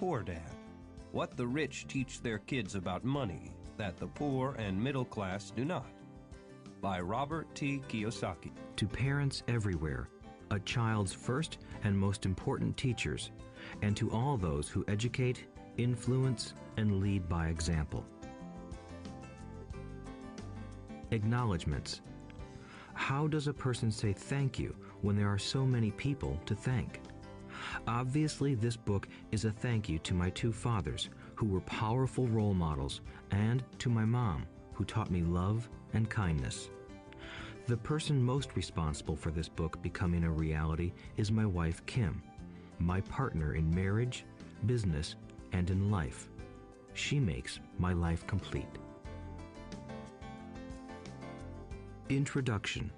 Poor Dad. What the rich teach their kids about money that the poor and middle class do not. By Robert T. Kiyosaki. To parents everywhere, a child's first and most important teachers, and to all those who educate, influence, and lead by example. Acknowledgements. How does a person say thank you when there are so many people to thank? Obviously, this book is a thank you to my two fathers, who were powerful role models, and to my mom, who taught me love and kindness. The person most responsible for this book becoming a reality is my wife, Kim, my partner in marriage, business, and in life. She makes my life complete. Introduction.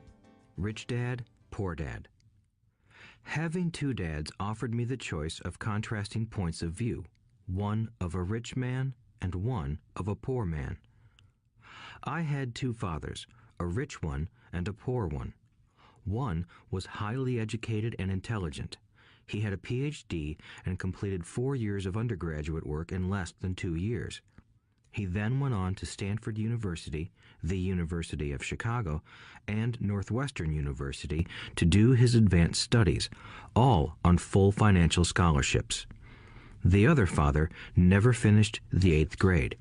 Rich Dad, Poor Dad. Having two dads offered me the choice of contrasting points of view, one of a rich man and one of a poor man. I had two fathers, a rich one and a poor one. One was highly educated and intelligent. He had a PhD and completed 4 years of undergraduate work in less than 2 years. He then went on to Stanford University, the University of Chicago, and Northwestern University to do his advanced studies, all on full financial scholarships. The other father never finished the 8th grade.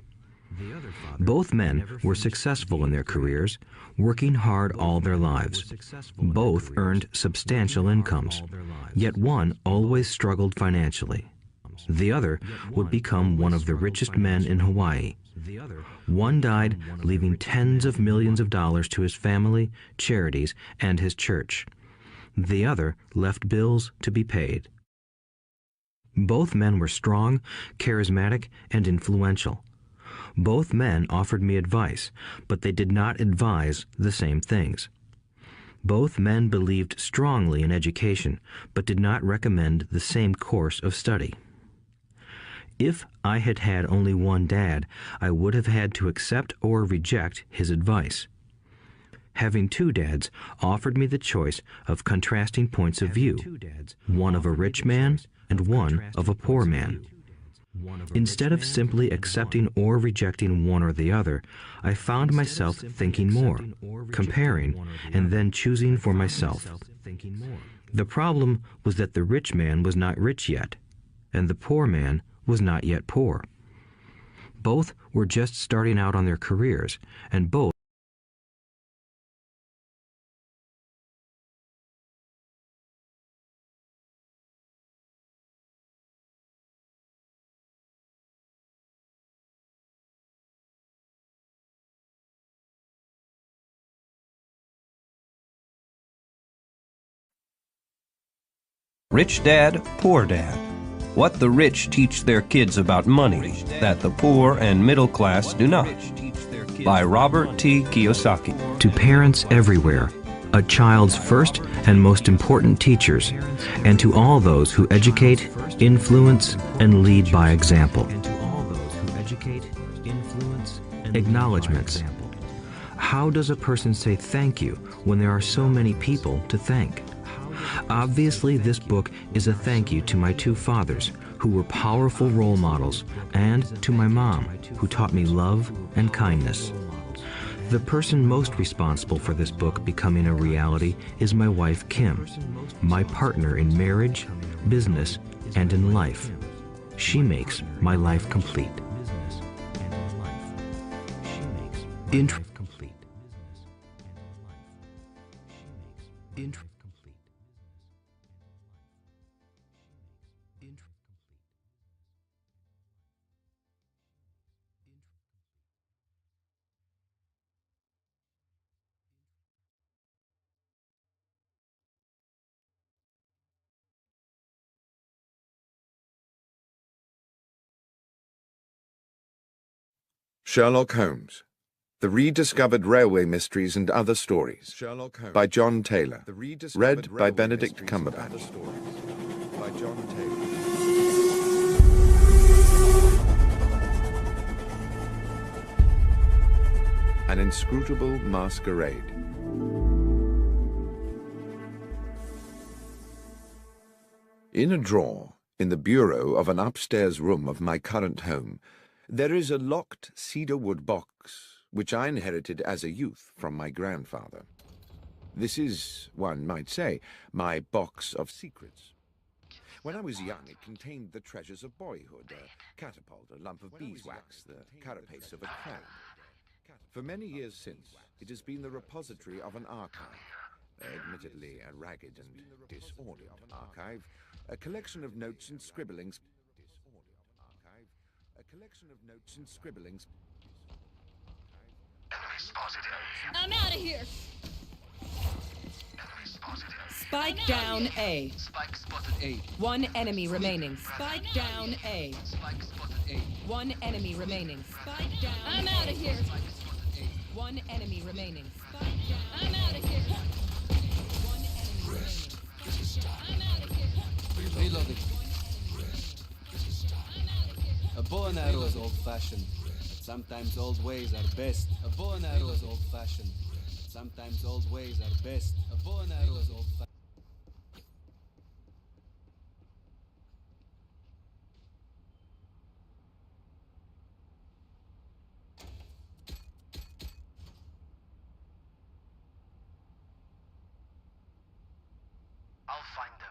Both men were successful in their careers, working hard all their lives. Both earned substantial incomes, yet one always struggled financially. The other would become one of the richest men in Hawaii. One died, leaving tens of millions of dollars to his family, charities, and his church. The other left bills to be paid. Both men were strong, charismatic, and influential. Both men offered me advice, but they did not advise the same things. Both men believed strongly in education, but did not recommend the same course of study. If I had had only one dad, I would have had to accept or reject his advice. Having two dads offered me the choice of contrasting points of view, one of a rich man and one of a poor man. Instead of simply accepting or rejecting one or the other, I found myself thinking more, comparing, and then choosing for myself. The problem was that the rich man was not rich yet, and the poor man was not yet poor. Both were just starting out on their careers, and both Rich Dad, Poor Dad. What the rich teach their kids about money that the poor and middle class do not. By Robert T. Kiyosaki. To parents everywhere, a child's first and most important teachers, and to all those who educate, influence, and lead by example. Acknowledgements. How does a person say thank you when there are so many people to thank? Obviously, this book is a thank you to my two fathers, who were powerful role models, and to my mom, who taught me love and kindness. The person most responsible for this book becoming a reality is my wife, Kim, my partner in marriage, business, and in life. She makes my life complete. Sherlock Holmes, The Rediscovered Railway Mysteries and Other Stories, by John Taylor, read by Benedict Cumberbatch. An Inscrutable Masquerade. In a drawer, In the bureau of an upstairs room of my current home, there is a locked cedarwood box, which I inherited as a youth from my grandfather. This is, one might say, my box of secrets. When I was young, it contained the treasures of boyhood, a catapult, a lump of beeswax, the carapace of a crab. For many years since, it has been the repository of an archive, admittedly a ragged and disordered archive, a collection of notes and scribblings. Enemy spotted A. I'm out of here. Enemy spotted A. Spike down A. Spike spotted A. One enemy remaining. Spike down A. Spike spotted A. One enemy remaining. Spike down. I'm out of here. Spike spotted A. One enemy remaining. Spike down. I'm out of here. One enemy remaining. I'm out of here. Reloading. A bow and arrow is old-fashioned. Sometimes old ways are best. A bow and arrow is old-fashioned. Sometimes old ways are best. A bow and arrow is old-fashioned. I'll find them.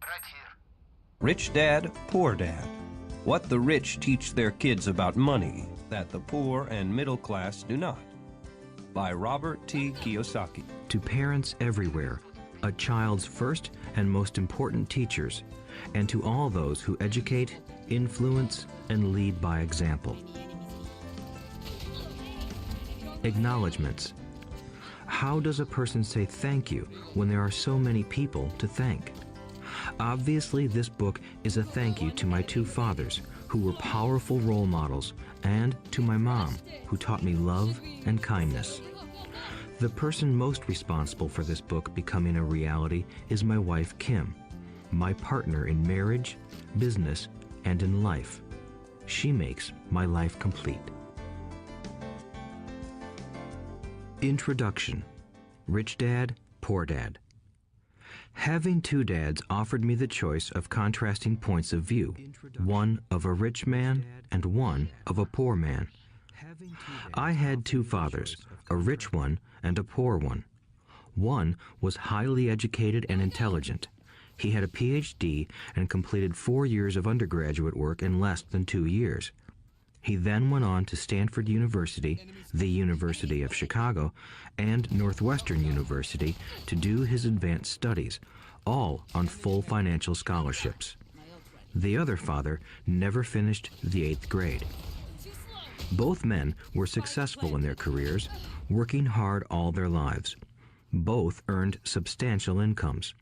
Right here. Rich Dad, Poor Dad. What the rich teach their kids about money that the poor and middle class do not. By Robert T. Kiyosaki. To parents everywhere, a child's first and most important teachers, and to all those who educate, influence, and lead by example. Acknowledgements. How does a person say thank you when there are so many people to thank? Obviously, this book is a thank you to my two fathers, who were powerful role models, and to my mom, who taught me love and kindness. The person most responsible for this book becoming a reality is my wife, Kim, my partner in marriage, business, and in life. She makes my life complete. Introduction. Rich Dad, Poor Dad. Having two dads offered me the choice of contrasting points of view, one of a rich man and one of a poor man. I had two fathers, a rich one and a poor one. One was highly educated and intelligent. He had a PhD and completed 4 years of undergraduate work in less than 2 years. He then went on to Stanford University, the University of Chicago, and Northwestern University to do his advanced studies, all on full financial scholarships. The other father never finished the 8th grade. Both men were successful in their careers, working hard all their lives. Both earned substantial incomes,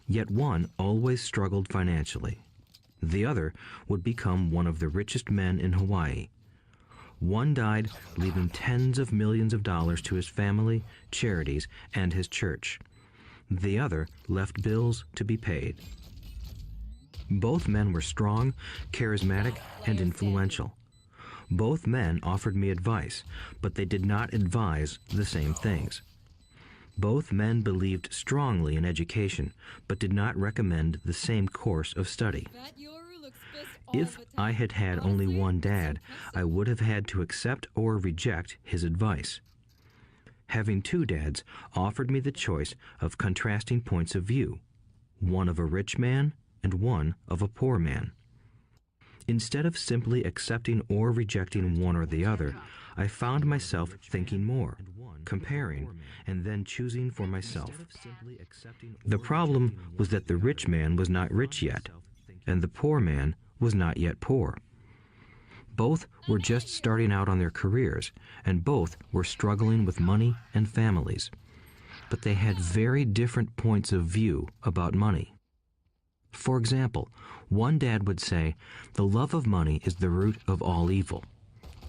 yet one always struggled financially. The other would become one of the richest men in Hawaii. One died, leaving tens of millions of dollars to his family, charities, and his church. The other left bills to be paid. Both men were strong, charismatic, and influential. Both men offered me advice, but they did not advise the same things. Both men believed strongly in education, but did not recommend the same course of study. If I had had only one dad, I would have had to accept or reject his advice. Having two dads offered me the choice of contrasting points of view, one of a rich man and one of a poor man. Instead of simply accepting or rejecting one or the other, I found myself thinking more, comparing, and then choosing for myself. The problem was that the rich man was not rich yet, and the poor man was not yet poor. Both were just starting out on their careers, and both were struggling with money and families. But they had very different points of view about money. For example, one dad would say, "The love of money is the root of all evil."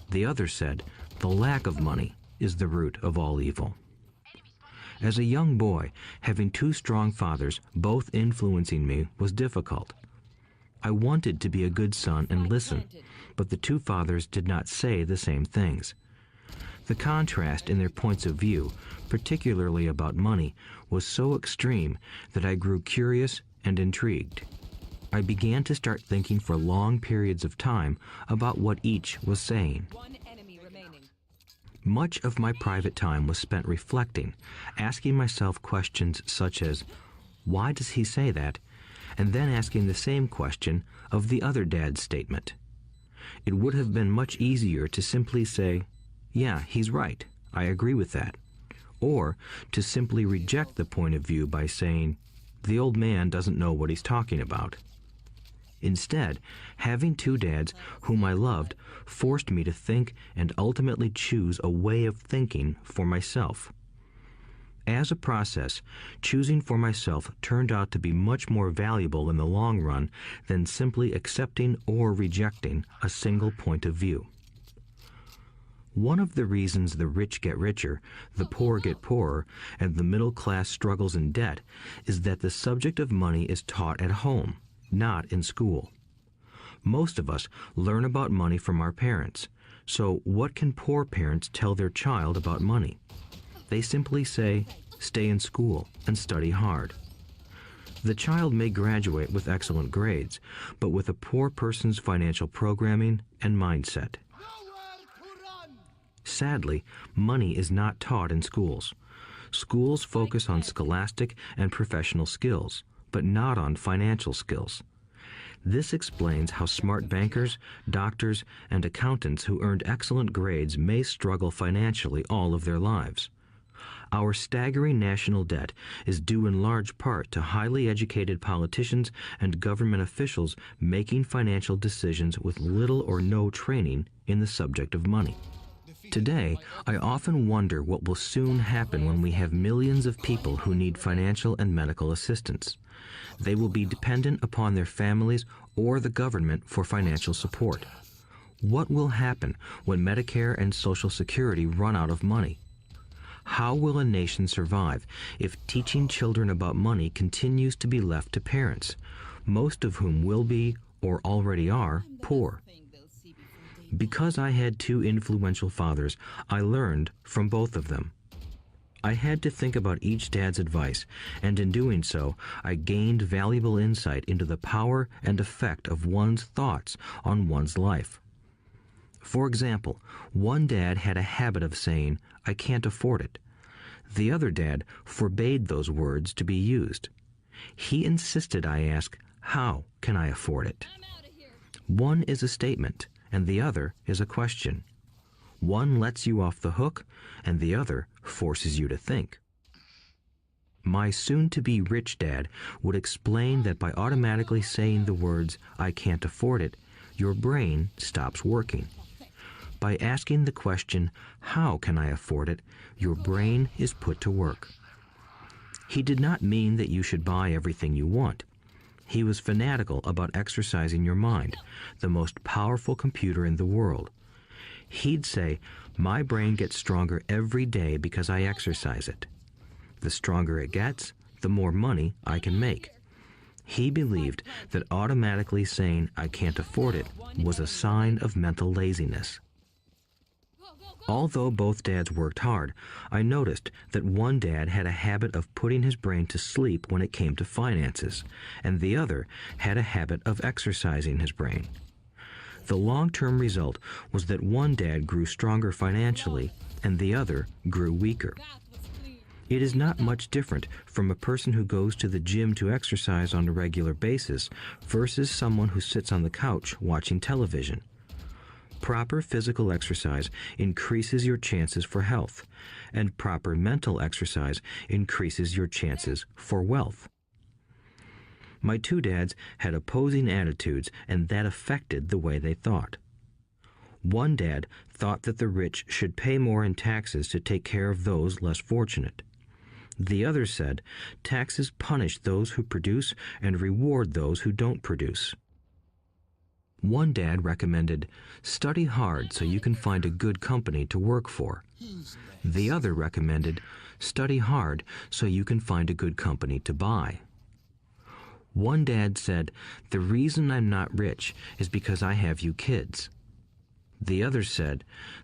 The other said, "The lack of money is the root of all evil." As a young boy, having two strong fathers, both influencing me, was difficult. I wanted to be a good son and listen, but the two fathers did not say the same things. The contrast in their points of view, particularly about money, was so extreme that I grew curious and intrigued. I began to start thinking for long periods of time about what each was saying. One enemy remaining. Much of my private time was spent reflecting, asking myself questions such as, why does he say that? And then asking the same question of the other dad's statement. It would have been much easier to simply say, yeah, he's right, I agree with that. Or to simply reject the point of view by saying, the old man doesn't know what he's talking about. Instead, having two dads whom I loved forced me to think and ultimately choose a way of thinking for myself. As a process, choosing for myself turned out to be much more valuable in the long run than simply accepting or rejecting a single point of view. One of the reasons the rich get richer, the poor get poorer, and the middle class struggles in debt is that the subject of money is taught at home, not in school. Most of us learn about money from our parents, so what can poor parents tell their child about money? They simply say, stay in school and study hard. The child may graduate with excellent grades, but with a poor person's financial programming and mindset. Sadly, money is not taught in schools. Schools focus on scholastic and professional skills, but not on financial skills. This explains how smart bankers, doctors, and accountants who earned excellent grades may struggle financially all of their lives. Our staggering national debt is due in large part to highly educated politicians and government officials making financial decisions with little or no training in the subject of money. Today, I often wonder what will soon happen when we have millions of people who need financial and medical assistance. They will be dependent upon their families or the government for financial support. What will happen when Medicare and Social Security run out of money? How will a nation survive if teaching children about money continues to be left to parents, most of whom will be, or already are, poor? Because I had two influential fathers, I learned from both of them. I had to think about each dad's advice, and in doing so, I gained valuable insight into the power and effect of one's thoughts on one's life. For example, one dad had a habit of saying, I can't afford it. The other dad forbade those words to be used. He insisted I ask, how can I afford it? One is a statement, and the other is a question. One lets you off the hook, and the other forces you to think. My soon-to-be rich dad would explain that by automatically saying the words, I can't afford it, your brain stops working. By asking the question, how can I afford it, your brain is put to work. He did not mean that you should buy everything you want. He was fanatical about exercising your mind, the most powerful computer in the world. He'd say, my brain gets stronger every day because I exercise it. The stronger it gets, the more money I can make. He believed that automatically saying I can't afford it was a sign of mental laziness. Although both dads worked hard, I noticed that one dad had a habit of putting his brain to sleep when it came to finances, and the other had a habit of exercising his brain. The long-term result was that one dad grew stronger financially, and the other grew weaker. It is not much different from a person who goes to the gym to exercise on a regular basis versus someone who sits on the couch watching television. Proper physical exercise increases your chances for health, and proper mental exercise increases your chances for wealth. My two dads had opposing attitudes, and that affected the way they thought. One dad thought that the rich should pay more in taxes to take care of those less fortunate. The other said, taxes punish those who produce and reward those who don't produce. One dad recommended, study hard so you can find a good company to work for. The other recommended, study hard so you can find a good company to buy. One dad said, the reason I'm not rich is because I have you kids. The other said,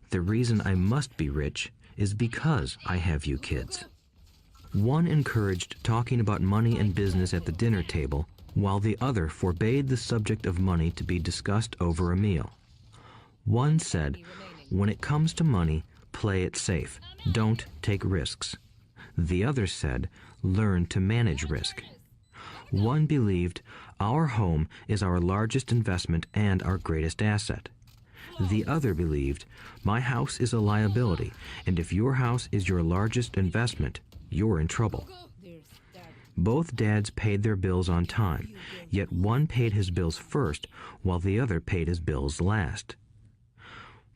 "The reason I must be rich is because I have you kids." One encouraged talking about money and business at the dinner table, while the other forbade the subject of money to be discussed over a meal. One said, "When it comes to money, play it safe. Don't take risks." The other said, "Learn to manage risk." One believed, "Our home is our largest investment and our greatest asset." The other believed, "My house is a liability, and if your house is your largest investment, you're in trouble." Both dads paid their bills on time, yet one paid his bills first while the other paid his bills last.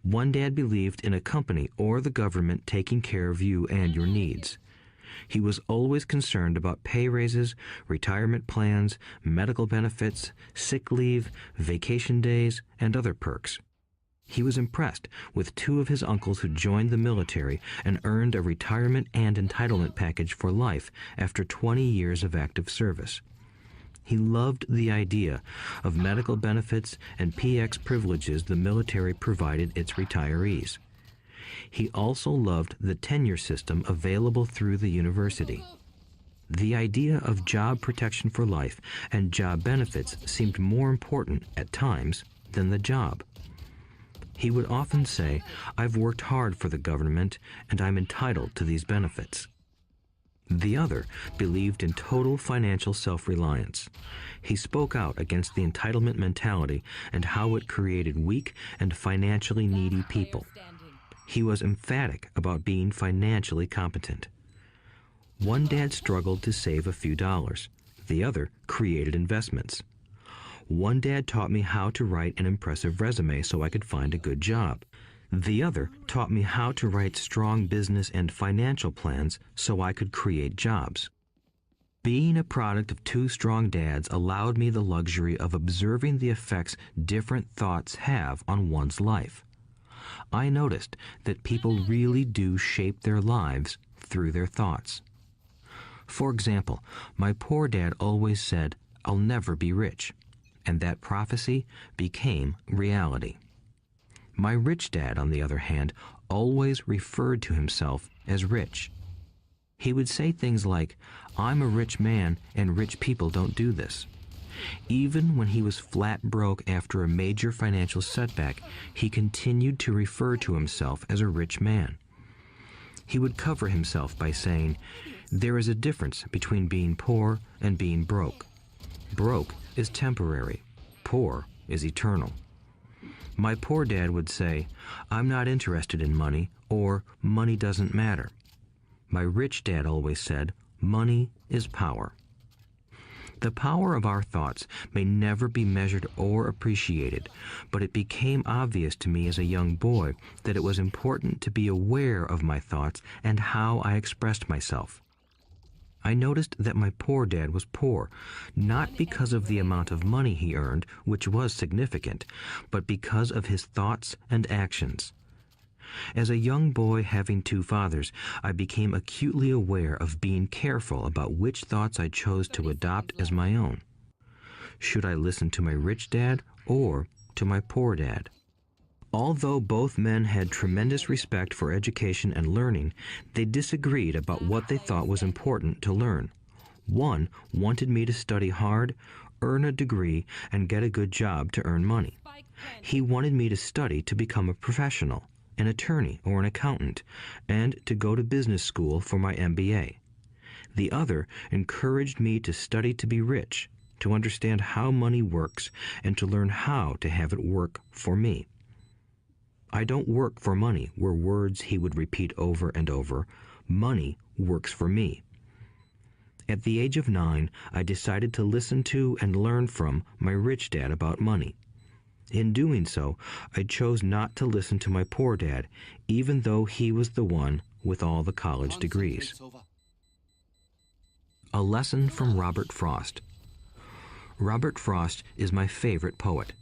One dad believed in a company or the government taking care of you and your needs. He was always concerned about pay raises, retirement plans, medical benefits, sick leave, vacation days, and other perks. He was impressed with two of his uncles who joined the military and earned a retirement and entitlement package for life after 20 years of active service. He loved the idea of medical benefits and PX privileges the military provided its retirees. He also loved the tenure system available through the university. The idea of job protection for life and job benefits seemed more important at times than the job. He would often say, "I've worked hard for the government and I'm entitled to these benefits." The other believed in total financial self-reliance. He spoke out against the entitlement mentality and how it created weak and financially needy people. He was emphatic about being financially competent. One dad struggled to save a few dollars. The other created investments. One dad taught me how to write an impressive resume so I could find a good job. The other taught me how to write strong business and financial plans so I could create jobs. Being a product of two strong dads allowed me the luxury of observing the effects different thoughts have on one's life. I noticed that people really do shape their lives through their thoughts. For example, my poor dad always said, "I'll never be rich," and that prophecy became reality. My rich dad, on the other hand, always referred to himself as rich. He would say things like, "I'm a rich man and rich people don't do this." Even when he was flat broke after a major financial setback, he continued to refer to himself as a rich man. He would cover himself by saying, "There is a difference between being poor and being broke. Broke is temporary. Poor is eternal." My poor dad would say, "I'm not interested in money," or "money doesn't matter." My rich dad always said, "Money is power." The power of our thoughts may never be measured or appreciated, but it became obvious to me as a young boy that it was important to be aware of my thoughts and how I expressed myself. I noticed that my poor dad was poor, not because of the amount of money he earned, which was significant, but because of his thoughts and actions. As a young boy having two fathers, I became acutely aware of being careful about which thoughts I chose to adopt as my own. Should I listen to my rich dad or to my poor dad? Although both men had tremendous respect for education and learning, they disagreed about what they thought was important to learn. One wanted me to study hard, earn a degree, and get a good job to earn money. He wanted me to study to become a professional, an attorney or an accountant, and to go to business school for my MBA. The other encouraged me to study to be rich, to understand how money works, and to learn how to have it work for me. "I don't work for money," were words he would repeat over and over. "Money works for me." At the age of 9, I decided to listen to and learn from my rich dad about money. In doing so, I chose not to listen to my poor dad, even though he was the one with all the college degrees. A lesson from Robert Frost. Robert Frost is my favorite poet.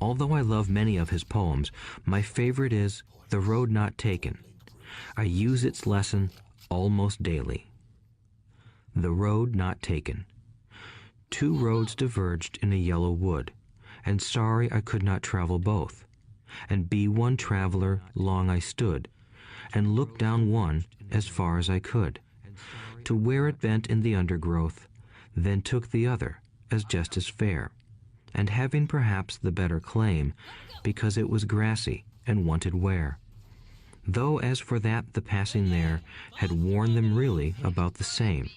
Although I love many of his poems, my favorite is The Road Not Taken. I use its lesson almost daily. The road not taken. Two roads diverged in a yellow wood, and sorry I could not travel both. and be one traveler long I stood, and looked down one as far as I could, to where it bent in the undergrowth, then took the other as just as fair, and having perhaps the better claim, because it was grassy and wanted wear. Though as for that the passing there had worn them really about the same,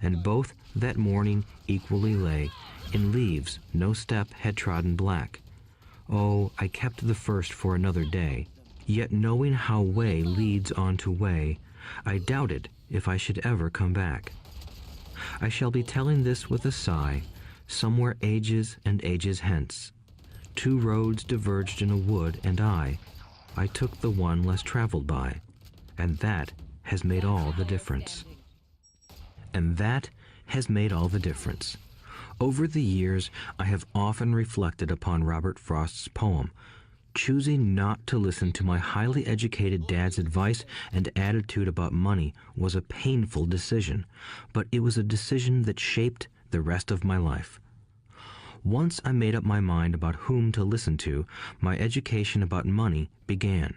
and both that morning equally lay in leaves no step had trodden black. Oh, I kept the first for another day, yet knowing how way leads on to way, I doubted if I should ever come back. I shall be telling this with a sigh, somewhere ages and ages hence. Two roads diverged in a wood, and I took the one less traveled by, and that has made all the difference. And that has made all the difference. Over the years, I have often reflected upon Robert Frost's poem. Choosing not to listen to my highly educated dad's advice and attitude about money was a painful decision, but it was a decision that shaped the rest of my life. Once I made up my mind about whom to listen to, my education about money began.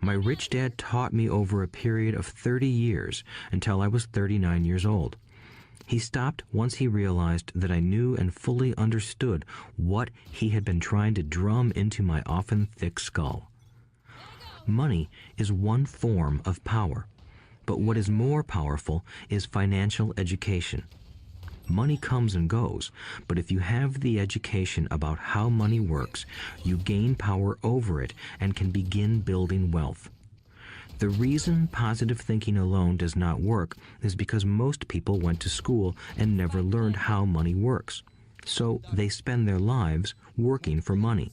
My rich dad taught me over a period of 30 years until I was 39 years old. He stopped once he realized that I knew and fully understood what he had been trying to drum into my often thick skull. Money is one form of power, but what is more powerful is financial education. Money comes and goes, but if you have the education about how money works, you gain power over it and can begin building wealth. The reason positive thinking alone does not work is because most people went to school and never learned how money works, so they spend their lives working for money.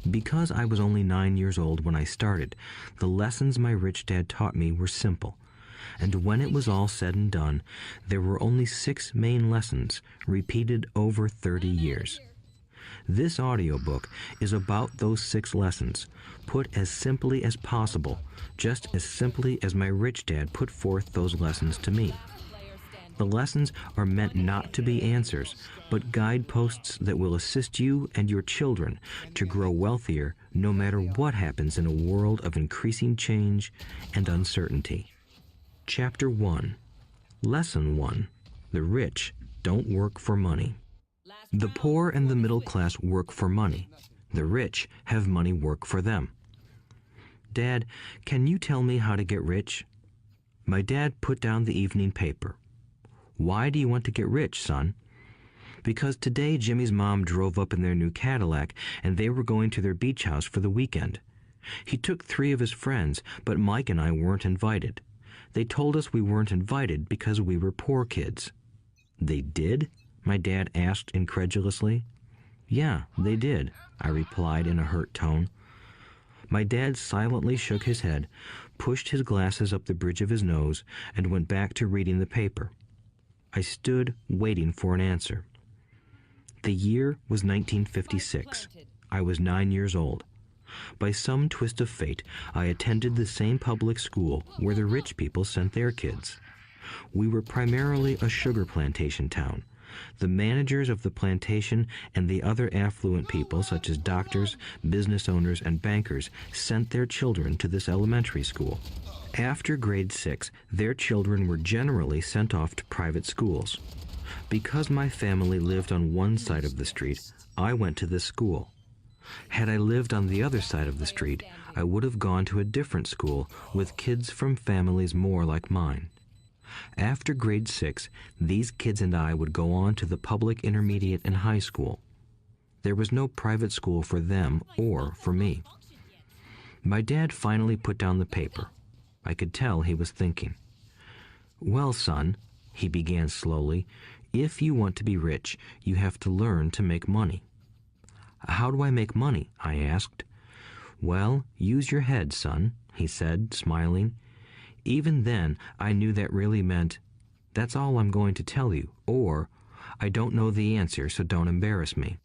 Because I was only 9 years old when I started, the lessons my rich dad taught me were simple. And when it was all said and done, there were only 6 main lessons repeated over 30 years. This audiobook is about those 6 lessons, put as simply as possible, just as simply as my rich dad put forth those lessons to me. The lessons are meant not to be answers, but guideposts that will assist you and your children to grow wealthier no matter what happens in a world of increasing change and uncertainty. Chapter 1. Lesson 1. The rich don't work for money. The poor and the middle class work for money. The rich have money work for them. Dad, can you tell me how to get rich? My dad put down the evening paper. Why do you want to get rich, son? Because today Jimmy's mom drove up in their new Cadillac and they were going to their beach house for the weekend. He took 3 of his friends, but Mike and I weren't invited. They told us we weren't invited because we were poor kids. They did? My dad asked incredulously. Yeah, they did, I replied in a hurt tone. My dad silently shook his head, pushed his glasses up the bridge of his nose, and went back to reading the paper. I stood waiting for an answer. The year was 1956. I was 9 years old. By some twist of fate, I attended the same public school where the rich people sent their kids. We were primarily a sugar plantation town. The managers of the plantation and the other affluent people, such as doctors, business owners, and bankers, sent their children to this elementary school. After grade 6, their children were generally sent off to private schools. Because my family lived on one side of the street, I went to this school. Had I lived on the other side of the street, I would have gone to a different school with kids from families more like mine. After grade 6, these kids and I would go on to the public intermediate and high school. There was no private school for them or for me. My dad finally put down the paper. I could tell he was thinking. Well, son, he began slowly, if you want to be rich, you have to learn to make money. How do I make money? I asked. Well, use your head, son, he said, smiling. Even then, I knew that really meant, that's all I'm going to tell you, or, I don't know the answer, so don't embarrass me.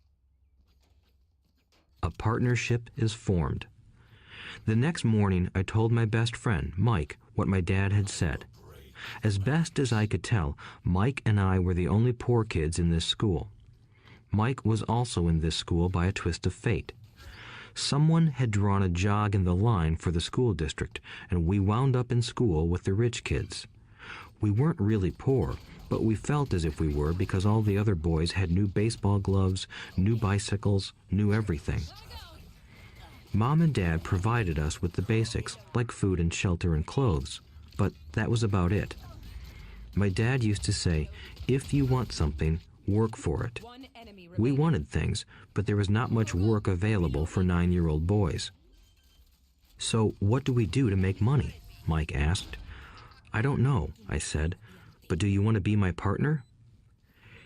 A partnership is formed. The next morning, I told my best friend, Mike, what my dad had said. As best as I could tell, Mike and I were the only poor kids in this school. Mike was also in this school by a twist of fate. Someone had drawn a jog in the line for the school district, and we wound up in school with the rich kids. We weren't really poor, but we felt as if we were because all the other boys had new baseball gloves, new bicycles, new everything. Mom and Dad provided us with the basics, like food and shelter and clothes, but that was about it. My dad used to say, if you want something, work for it. One enemy We remaining. wanted things, but there was not much work available for 9-year-old boys. So what do we do to make money? Mike asked. I don't know, I said, but do you want to be my partner?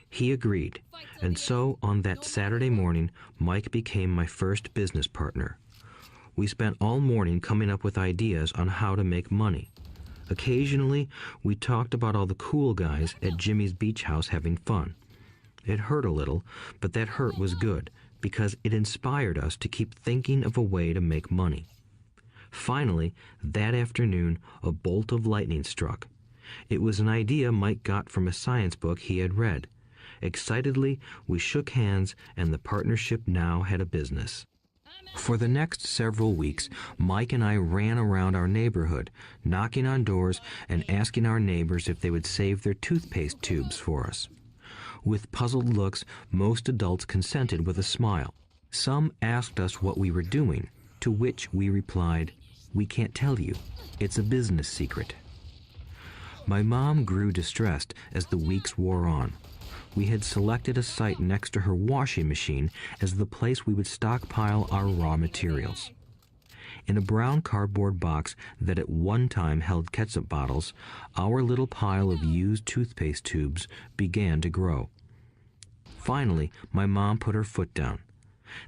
He agreed, and so on that Saturday morning, Mike became my first business partner. We spent all morning coming up with ideas on how to make money. Occasionally, we talked about all the cool guys at Jimmy's beach house having fun. It hurt a little, but that hurt was good, because it inspired us to keep thinking of a way to make money. Finally, that afternoon, a bolt of lightning struck. It was an idea Mike got from a science book he had read. Excitedly, we shook hands, and the partnership now had a business. For the next several weeks, Mike and I ran around our neighborhood, knocking on doors and asking our neighbors if they would save their toothpaste tubes for us. With puzzled looks, most adults consented with a smile. Some asked us what we were doing, to which we replied, "We can't tell you. It's a business secret." My mom grew distressed as the weeks wore on. We had selected a site next to her washing machine as the place we would stockpile our raw materials. In a brown cardboard box that at one time held ketchup bottles, our little pile of used toothpaste tubes began to grow. Finally, my mom put her foot down.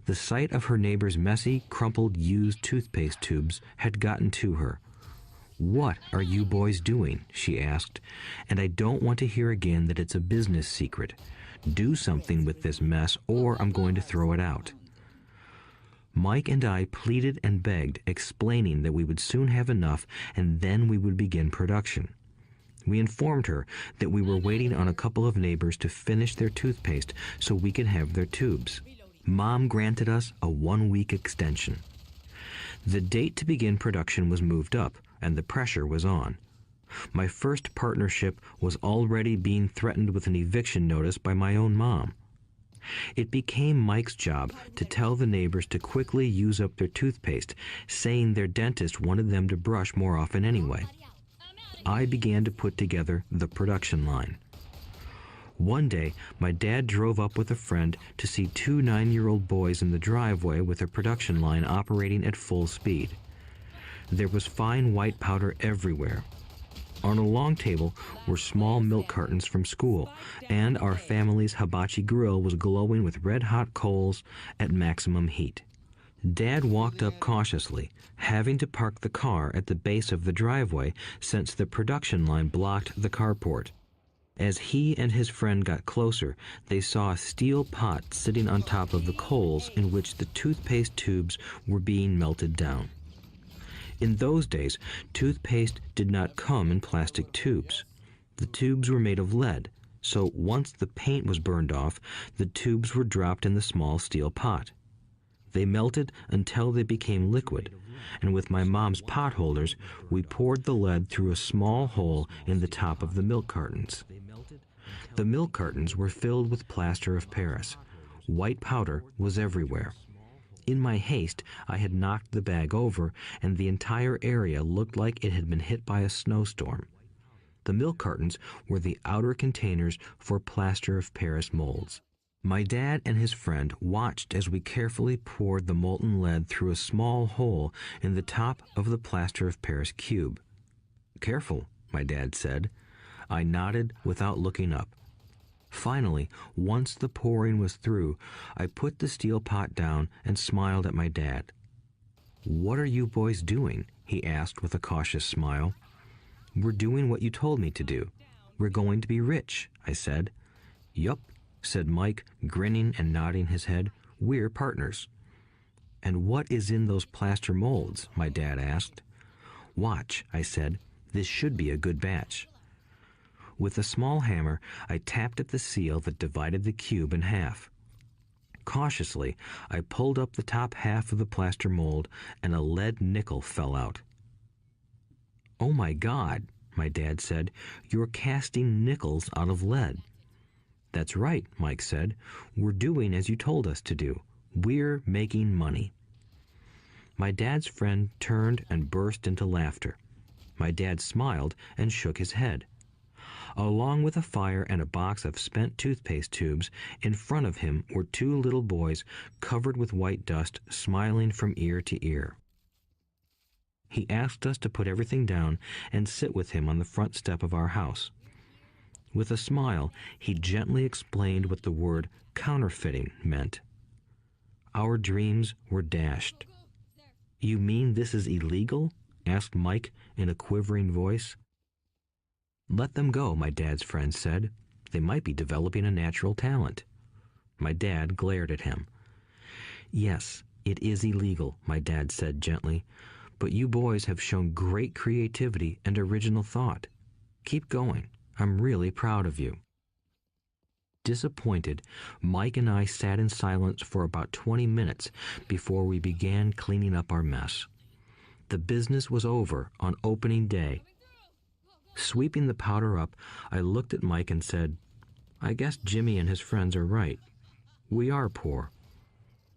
The sight of her neighbor's messy, crumpled, used toothpaste tubes had gotten to her. "What are you boys doing?" she asked. "And I don't want to hear again that it's a business secret. Do something with this mess or I'm going to throw it out." Mike and I pleaded and begged, explaining that we would soon have enough and then we would begin production. We informed her that we were waiting on a couple of neighbors to finish their toothpaste so we could have their tubes. Mom granted us a 1-week extension. The date to begin production was moved up, and the pressure was on. My first partnership was already being threatened with an eviction notice by my own mom. It became Mike's job to tell the neighbors to quickly use up their toothpaste, saying their dentist wanted them to brush more often anyway. I began to put together the production line. One day, my dad drove up with a friend to see 2 9-year-old boys in the driveway with a production line operating at full speed. There was fine white powder everywhere. On a long table were small milk cartons from school, and our family's hibachi grill was glowing with red-hot coals at maximum heat. Dad walked up cautiously, having to park the car at the base of the driveway since the production line blocked the carport. As he and his friend got closer, they saw a steel pot sitting on top of the coals in which the toothpaste tubes were being melted down. In those days, toothpaste did not come in plastic tubes. The tubes were made of lead, so once the paint was burned off, the tubes were dropped in the small steel pot. They melted until they became liquid, and with my mom's pot holders, we poured the lead through a small hole in the top of the milk cartons. The milk cartons were filled with plaster of Paris. White powder was everywhere. In my haste, I had knocked the bag over, and the entire area looked like it had been hit by a snowstorm. The milk cartons were the outer containers for plaster of Paris molds. My dad and his friend watched as we carefully poured the molten lead through a small hole in the top of the plaster of Paris cube. "Careful," my dad said. I nodded without looking up. Finally, once the pouring was through, I put the steel pot down and smiled at my dad. "What are you boys doing?" he asked with a cautious smile. "We're doing what you told me to do. We're going to be rich," I said. "Yup," said Mike, grinning and nodding his head. "We're partners." "And what is in those plaster molds?" my dad asked. "Watch," I said. "This should be a good batch." With a small hammer, I tapped at the seal that divided the cube in half. Cautiously, I pulled up the top half of the plaster mold, and a lead nickel fell out. "Oh my God," my dad said, "you're casting nickels out of lead." "That's right," Mike said. "We're doing as you told us to do. We're making money." My dad's friend turned and burst into laughter. My dad smiled and shook his head. Along with a fire and a box of spent toothpaste tubes, in front of him were two little boys covered with white dust, smiling from ear to ear. He asked us to put everything down and sit with him on the front step of our house. With a smile, he gently explained what the word counterfeiting meant. Our dreams were dashed. "You mean this is illegal?" asked Mike in a quivering voice. "Let them go," my dad's friend said. "They might be developing a natural talent." My dad glared at him. "Yes, it is illegal," my dad said gently, "but you boys have shown great creativity and original thought. Keep going. I'm really proud of you." Disappointed, Mike and I sat in silence for about 20 minutes before we began cleaning up our mess. The business was over on opening day. Sweeping the powder up, I looked at Mike and said, "I guess Jimmy and his friends are right. We are poor."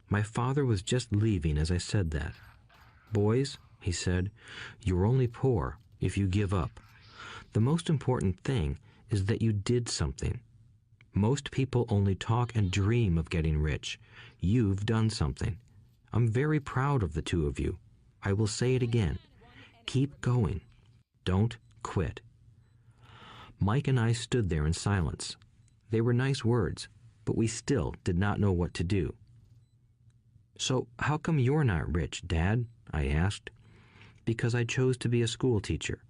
My father was just leaving as I said that. "Boys," he said, "you're only poor if you give up. The most important thing is that you did something. Most people only talk and dream of getting rich. You've done something. I'm very proud of the two of you. I will say it again. Keep going. Don't quit." Mike and I stood there in silence. They were nice words, but we still did not know what to do. "So how come you're not rich, Dad?" I asked. "Because I chose to be a school teacher.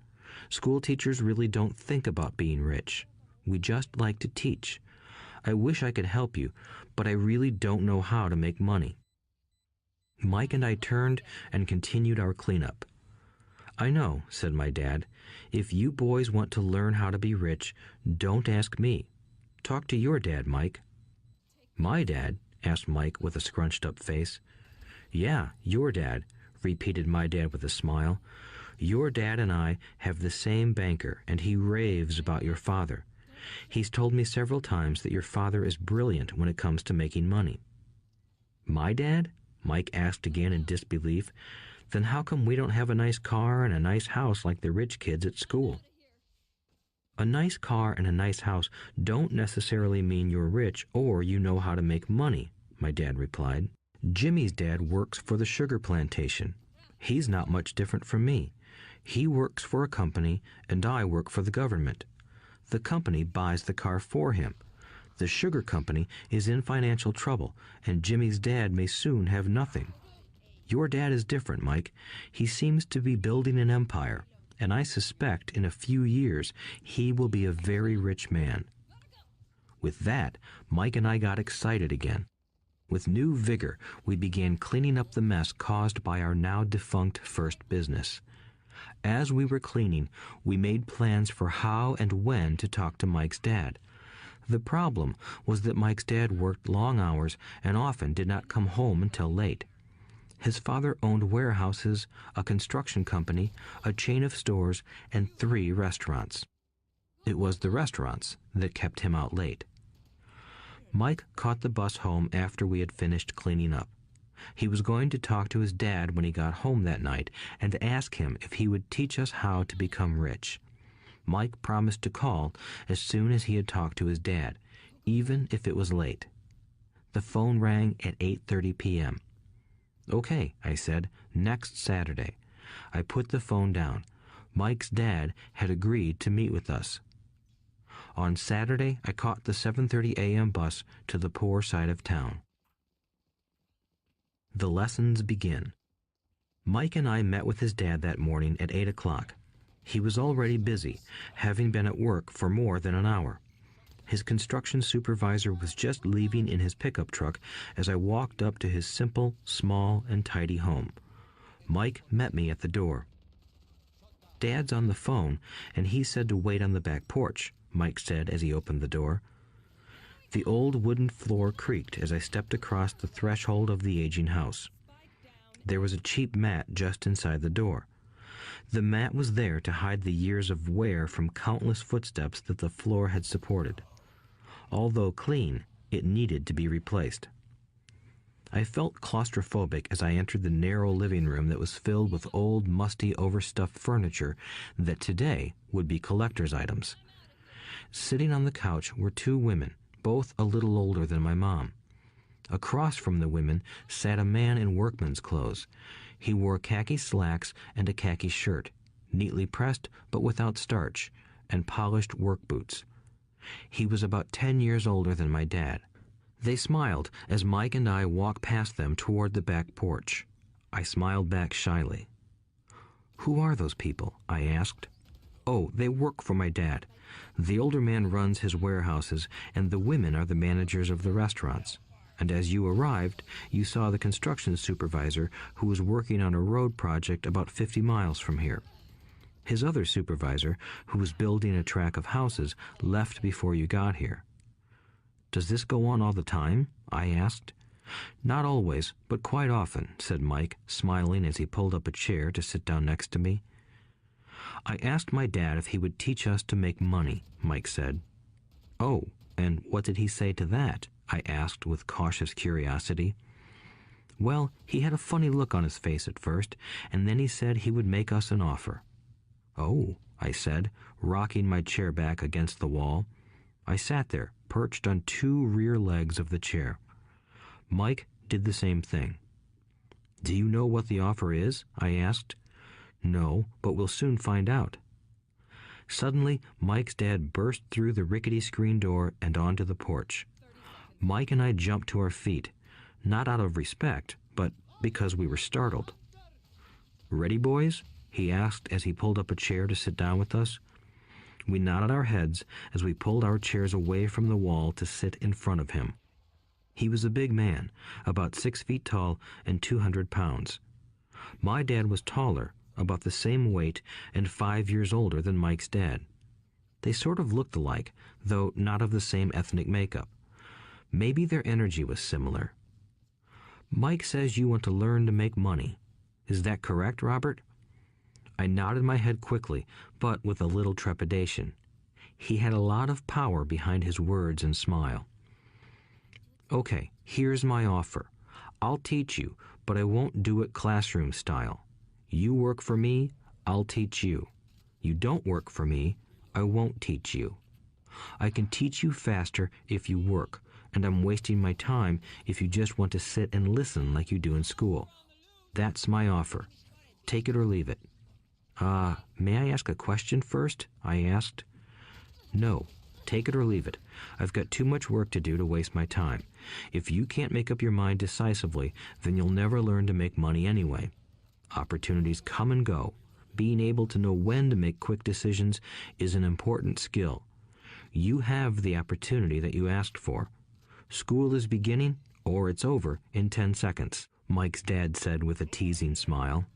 School teachers really don't think about being rich. We just like to teach. I wish I could help you, but I really don't know how to make money." Mike and I turned and continued our cleanup. "I know," said my dad. "If you boys want to learn how to be rich, don't ask me. Talk to your dad, Mike." "My dad?" asked Mike with a scrunched-up face. "Yeah, your dad," repeated my dad with a smile. "Your dad and I have the same banker, and he raves about your father. He's told me several times that your father is brilliant when it comes to making money." "My dad?" Mike asked again in disbelief. "Then how come we don't have a nice car and a nice house like the rich kids at school?" "A nice car and a nice house don't necessarily mean you're rich or you know how to make money," my dad replied. "Jimmy's dad works for the sugar plantation. He's not much different from me. He works for a company and I work for the government. The company buys the car for him. The sugar company is in financial trouble, and Jimmy's dad may soon have nothing. Your dad is different, Mike. He seems to be building an empire, and I suspect in a few years he will be a very rich man." With that, Mike and I got excited again. With new vigor, we began cleaning up the mess caused by our now defunct first business. As we were cleaning, we made plans for how and when to talk to Mike's dad. The problem was that Mike's dad worked long hours and often did not come home until late. His father owned warehouses, a construction company, a chain of stores, and 3 restaurants. It was the restaurants that kept him out late. Mike caught the bus home after we had finished cleaning up. He was going to talk to his dad when he got home that night and ask him if he would teach us how to become rich. Mike promised to call as soon as he had talked to his dad, even if it was late. The phone rang at 8:30 p.m. "Okay," I said, "next Saturday." I put the phone down. Mike's dad had agreed to meet with us. On Saturday, I caught the 7:30 a.m. bus to the poor side of town. The lessons begin. Mike and I met with his dad that morning at 8 o'clock. He was already busy, having been at work for more than an hour. His construction supervisor was just leaving in his pickup truck as I walked up to his simple, small, and tidy home. Mike met me at the door. "Dad's on the phone, and he said to wait on the back porch," Mike said as he opened the door. The old wooden floor creaked as I stepped across the threshold of the aging house. There was a cheap mat just inside the door. The mat was there to hide the years of wear from countless footsteps that the floor had supported. Although clean, it needed to be replaced. I felt claustrophobic as I entered the narrow living room that was filled with old, musty, overstuffed furniture that today would be collector's items. Sitting on the couch were two women, both a little older than my mom. Across from the women sat a man in workman's clothes. He wore khaki slacks and a khaki shirt, neatly pressed but without starch, and polished work boots. He was about 10 years older than my dad. They smiled as Mike and I walked past them toward the back porch. I smiled back shyly. "Who are those people?" I asked. "Oh, they work for my dad. The older man runs his warehouses, and the women are the managers of the restaurants. And as you arrived, you saw the construction supervisor who was working on a road project about 50 miles from here. His other supervisor, who was building a track of houses, left before you got here." "Does this go on all the time?" I asked. "Not always, but quite often," said Mike, smiling as he pulled up a chair to sit down next to me. "I asked my dad if he would teach us to make money," Mike said. "Oh, and what did he say to that?" I asked with cautious curiosity. "Well, he had a funny look on his face at first, and then he said he would make us an offer." "Oh," I said, rocking my chair back against the wall. I sat there, perched on two rear legs of the chair. Mike did the same thing. "Do you know what the offer is?" I asked. "No, but we'll soon find out." Suddenly, Mike's dad burst through the rickety screen door and onto the porch. Mike and I jumped to our feet, not out of respect, but because we were startled. "Ready, boys?" he asked as he pulled up a chair to sit down with us. We nodded our heads as we pulled our chairs away from the wall to sit in front of him. He was a big man, about 6 feet tall and 200 pounds. My dad was taller, about the same weight, and 5 years older than Mike's dad. They sort of looked alike, though not of the same ethnic makeup. Maybe their energy was similar. "Mike says you want to learn to make money. Is that correct, Robert?" I nodded my head quickly, but with a little trepidation. He had a lot of power behind his words and smile. "Okay, here's my offer. I'll teach you, but I won't do it classroom style. You work for me, I'll teach you. You don't work for me, I won't teach you. I can teach you faster if you work, and I'm wasting my time if you just want to sit and listen like you do in school. That's my offer. Take it or leave it." May I ask a question first?" I asked. "No. Take it or leave it. I've got too much work to do to waste my time. If you can't make up your mind decisively, then you'll never learn to make money anyway. Opportunities come and go. Being able to know when to make quick decisions is an important skill. You have the opportunity that you asked for. School is beginning, or it's over in 10 seconds, Mike's dad said with a teasing smile.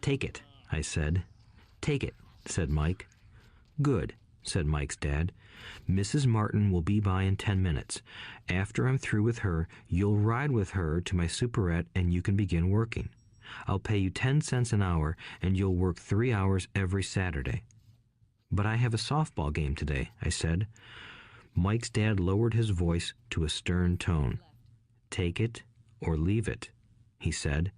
"Take it," I said. "Take it," said Mike. "Good," said Mike's dad. "Mrs. Martin will be by in 10 minutes. After I'm through with her, you'll ride with her to my superette and you can begin working. I'll pay you 10 cents an hour and you'll work 3 hours every Saturday." "But I have a softball game today," I said. Mike's dad lowered his voice to a stern tone. "Take it or leave it," he said.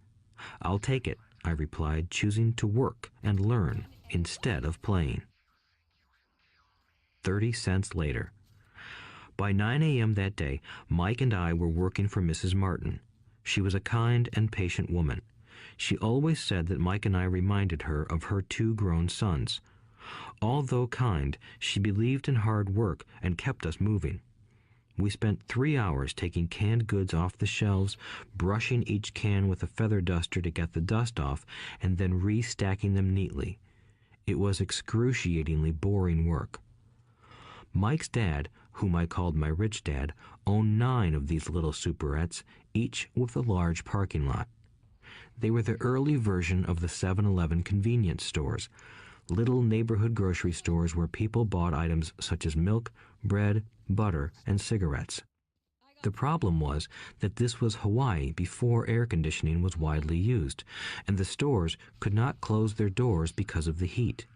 "I'll take it," I replied, choosing to work and learn instead of playing. 30 cents later. By 9 a.m. that day, Mike and I were working for Mrs. Martin. She was a kind and patient woman. She always said that Mike and I reminded her of her 2 grown sons. Although kind, she believed in hard work and kept us moving. We spent 3 hours taking canned goods off the shelves, brushing each can with a feather duster to get the dust off, and then restacking them neatly. It was excruciatingly boring work. Mike's dad, whom I called my rich dad, owned 9 of these little superettes, each with a large parking lot. They were the early version of the 7-Eleven convenience stores, little neighborhood grocery stores where people bought items such as milk, bread, butter, and cigarettes. The problem was that this was Hawaii before air conditioning was widely used, and the stores could not close their doors because of the heat.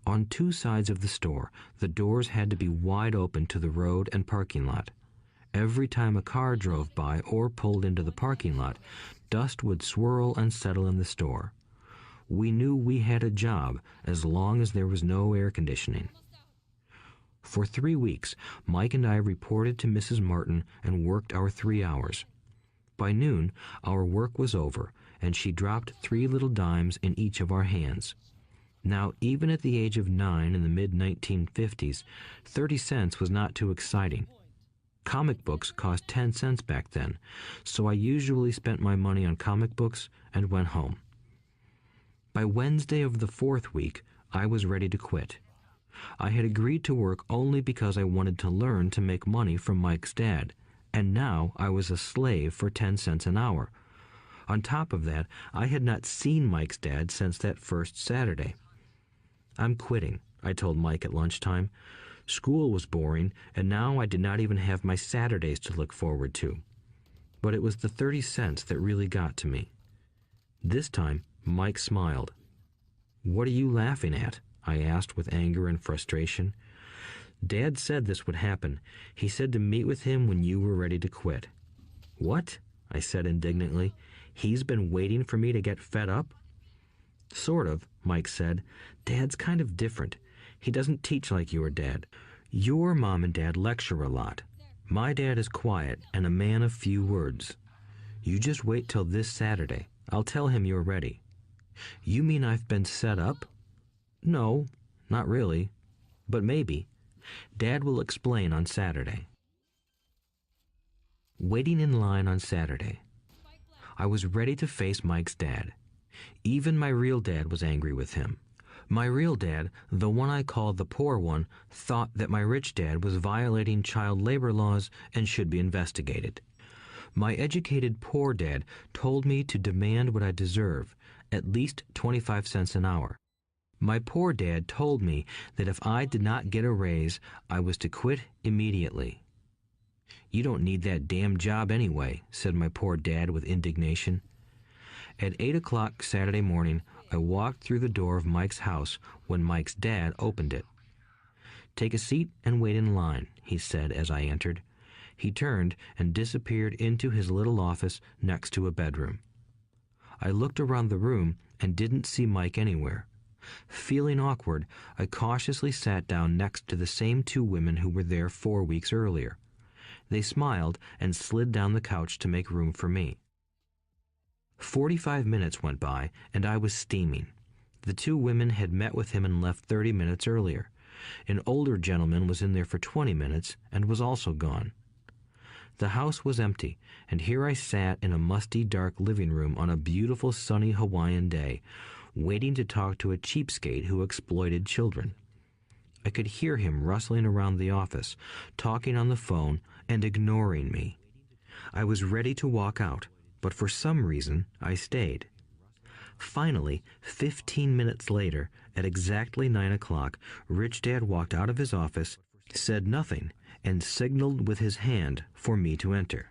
On two sides of the store, the doors had to be wide open to the road and parking lot. Every time a car drove by or pulled into the parking lot, dust would swirl and settle in the store. We knew we had a job as long as there was no air conditioning. For 3 weeks, Mike and I reported to Mrs. Martin and worked our 3 hours. By noon, our work was over, and she dropped 3 little dimes in each of our hands. Now, even at the age of 9 in the mid-1950s, 30 cents was not too exciting. Comic books cost 10 cents back then, so I usually spent my money on comic books and went home. By Wednesday of the 4th week, I was ready to quit. I had agreed to work only because I wanted to learn to make money from Mike's dad, and now I was a slave for 10 cents an hour. On top of that, I had not seen Mike's dad since that first Saturday. "I'm quitting," I told Mike at lunchtime. School was boring, and now I did not even have my Saturdays to look forward to. But it was the 30 cents that really got to me. This time, Mike smiled. "What are you laughing at?" I asked with anger and frustration. "Dad said this would happen. He said to meet with him when you were ready to quit." "What?" I said indignantly. "He's been waiting for me to get fed up?" "Sort of," Mike said. "Dad's kind of different. He doesn't teach like your dad. Your mom and dad lecture a lot. My dad is quiet and a man of few words. You just wait till this Saturday. I'll tell him you're ready." "You mean I've been set up?" "No, not really. But maybe. Dad will explain on Saturday." Waiting in line on Saturday. I was ready to face Mike's dad. Even my real dad was angry with him. My real dad, the one I called the poor one, thought that my rich dad was violating child labor laws and should be investigated. My educated poor dad told me to demand what I deserve, at least 25 cents an hour. My poor dad told me that if I did not get a raise, I was to quit immediately. "You don't need that damn job anyway," said my poor dad with indignation. At 8 o'clock Saturday morning, I walked through the door of Mike's house when Mike's dad opened it. "Take a seat and wait in line," he said as I entered. He turned and disappeared into his little office next to a bedroom. I looked around the room and didn't see Mike anywhere. Feeling awkward, I cautiously sat down next to the same 2 women who were there 4 weeks earlier. They smiled and slid down the couch to make room for me. 45 minutes went by, and I was steaming. The 2 women had met with him and left 30 minutes earlier. An older gentleman was in there for 20 minutes and was also gone. The house was empty, and here I sat in a musty, dark living room on a beautiful, sunny Hawaiian day, waiting to talk to a cheapskate who exploited children. I could hear him rustling around the office, talking on the phone, and ignoring me. I was ready to walk out, but for some reason I stayed. Finally, 15 minutes later, at exactly 9 o'clock, Rich Dad walked out of his office, said nothing, and signaled with his hand for me to enter.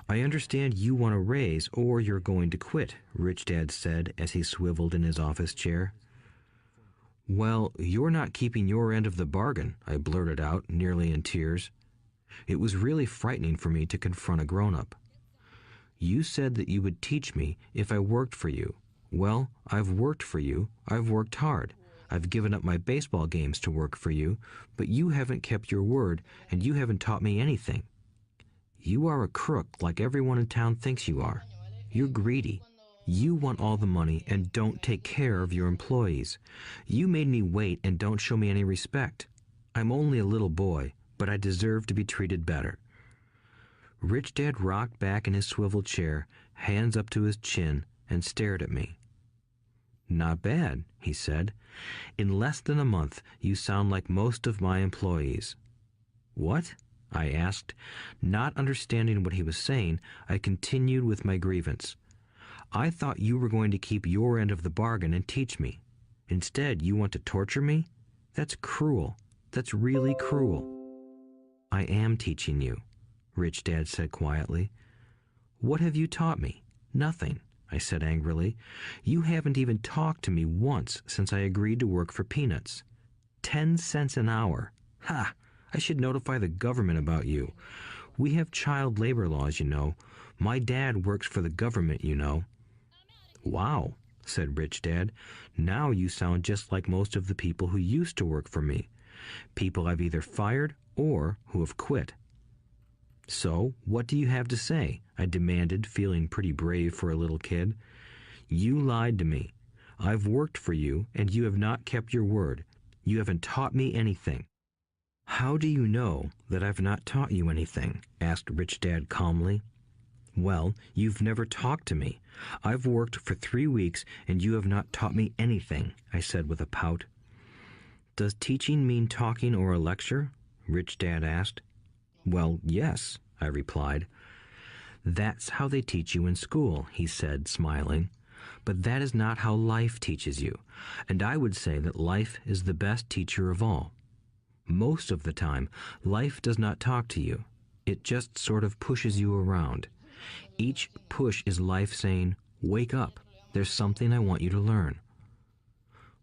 "I understand you want a raise or you're going to quit," Rich Dad said as he swiveled in his office chair. "Well, you're not keeping your end of the bargain," I blurted out, nearly in tears. It was really frightening for me to confront a grown-up. "You said that you would teach me if I worked for you. Well, I've worked for you. I've worked hard. I've given up my baseball games to work for you, but you haven't kept your word, and you haven't taught me anything. You are a crook like everyone in town thinks you are. You're greedy. You want all the money and don't take care of your employees. You made me wait and don't show me any respect. I'm only a little boy, but I deserve to be treated better." Rich Dad rocked back in his swivel chair, hands up to his chin, and stared at me. "Not bad," he said. "In less than a month, you sound like most of my employees." "What?" I asked. Not understanding what he was saying, I continued with my grievance. "I thought you were going to keep your end of the bargain and teach me. Instead, you want to torture me? That's cruel. That's really cruel. I am teaching you, Rich Dad said quietly. What have you taught me? Nothing, I said angrily. You haven't even talked to me once since I agreed to work for peanuts. 10 cents an hour. Ha! I should notify the government about you. We have child labor laws, you know. My dad works for the government, you know. Wow, said Rich Dad. Now you sound just like most of the people who used to work for me. People I've either fired or who have quit. So, what do you have to say? I demanded, feeling pretty brave for a little kid. You lied to me. I've worked for you, and you have not kept your word. You haven't taught me anything. How do you know that I've not taught you anything? Asked Rich Dad calmly. Well, you've never talked to me. I've worked for 3 weeks, and you have not taught me anything, I said with a pout. Does teaching mean talking or a lecture? Rich Dad asked. Well, yes, I replied. That's how they teach you in school, he said, smiling. But that is not how life teaches you, and I would say that life is the best teacher of all. Most of the time, life does not talk to you. It just sort of pushes you around. Each push is life saying, wake up, there's something I want you to learn.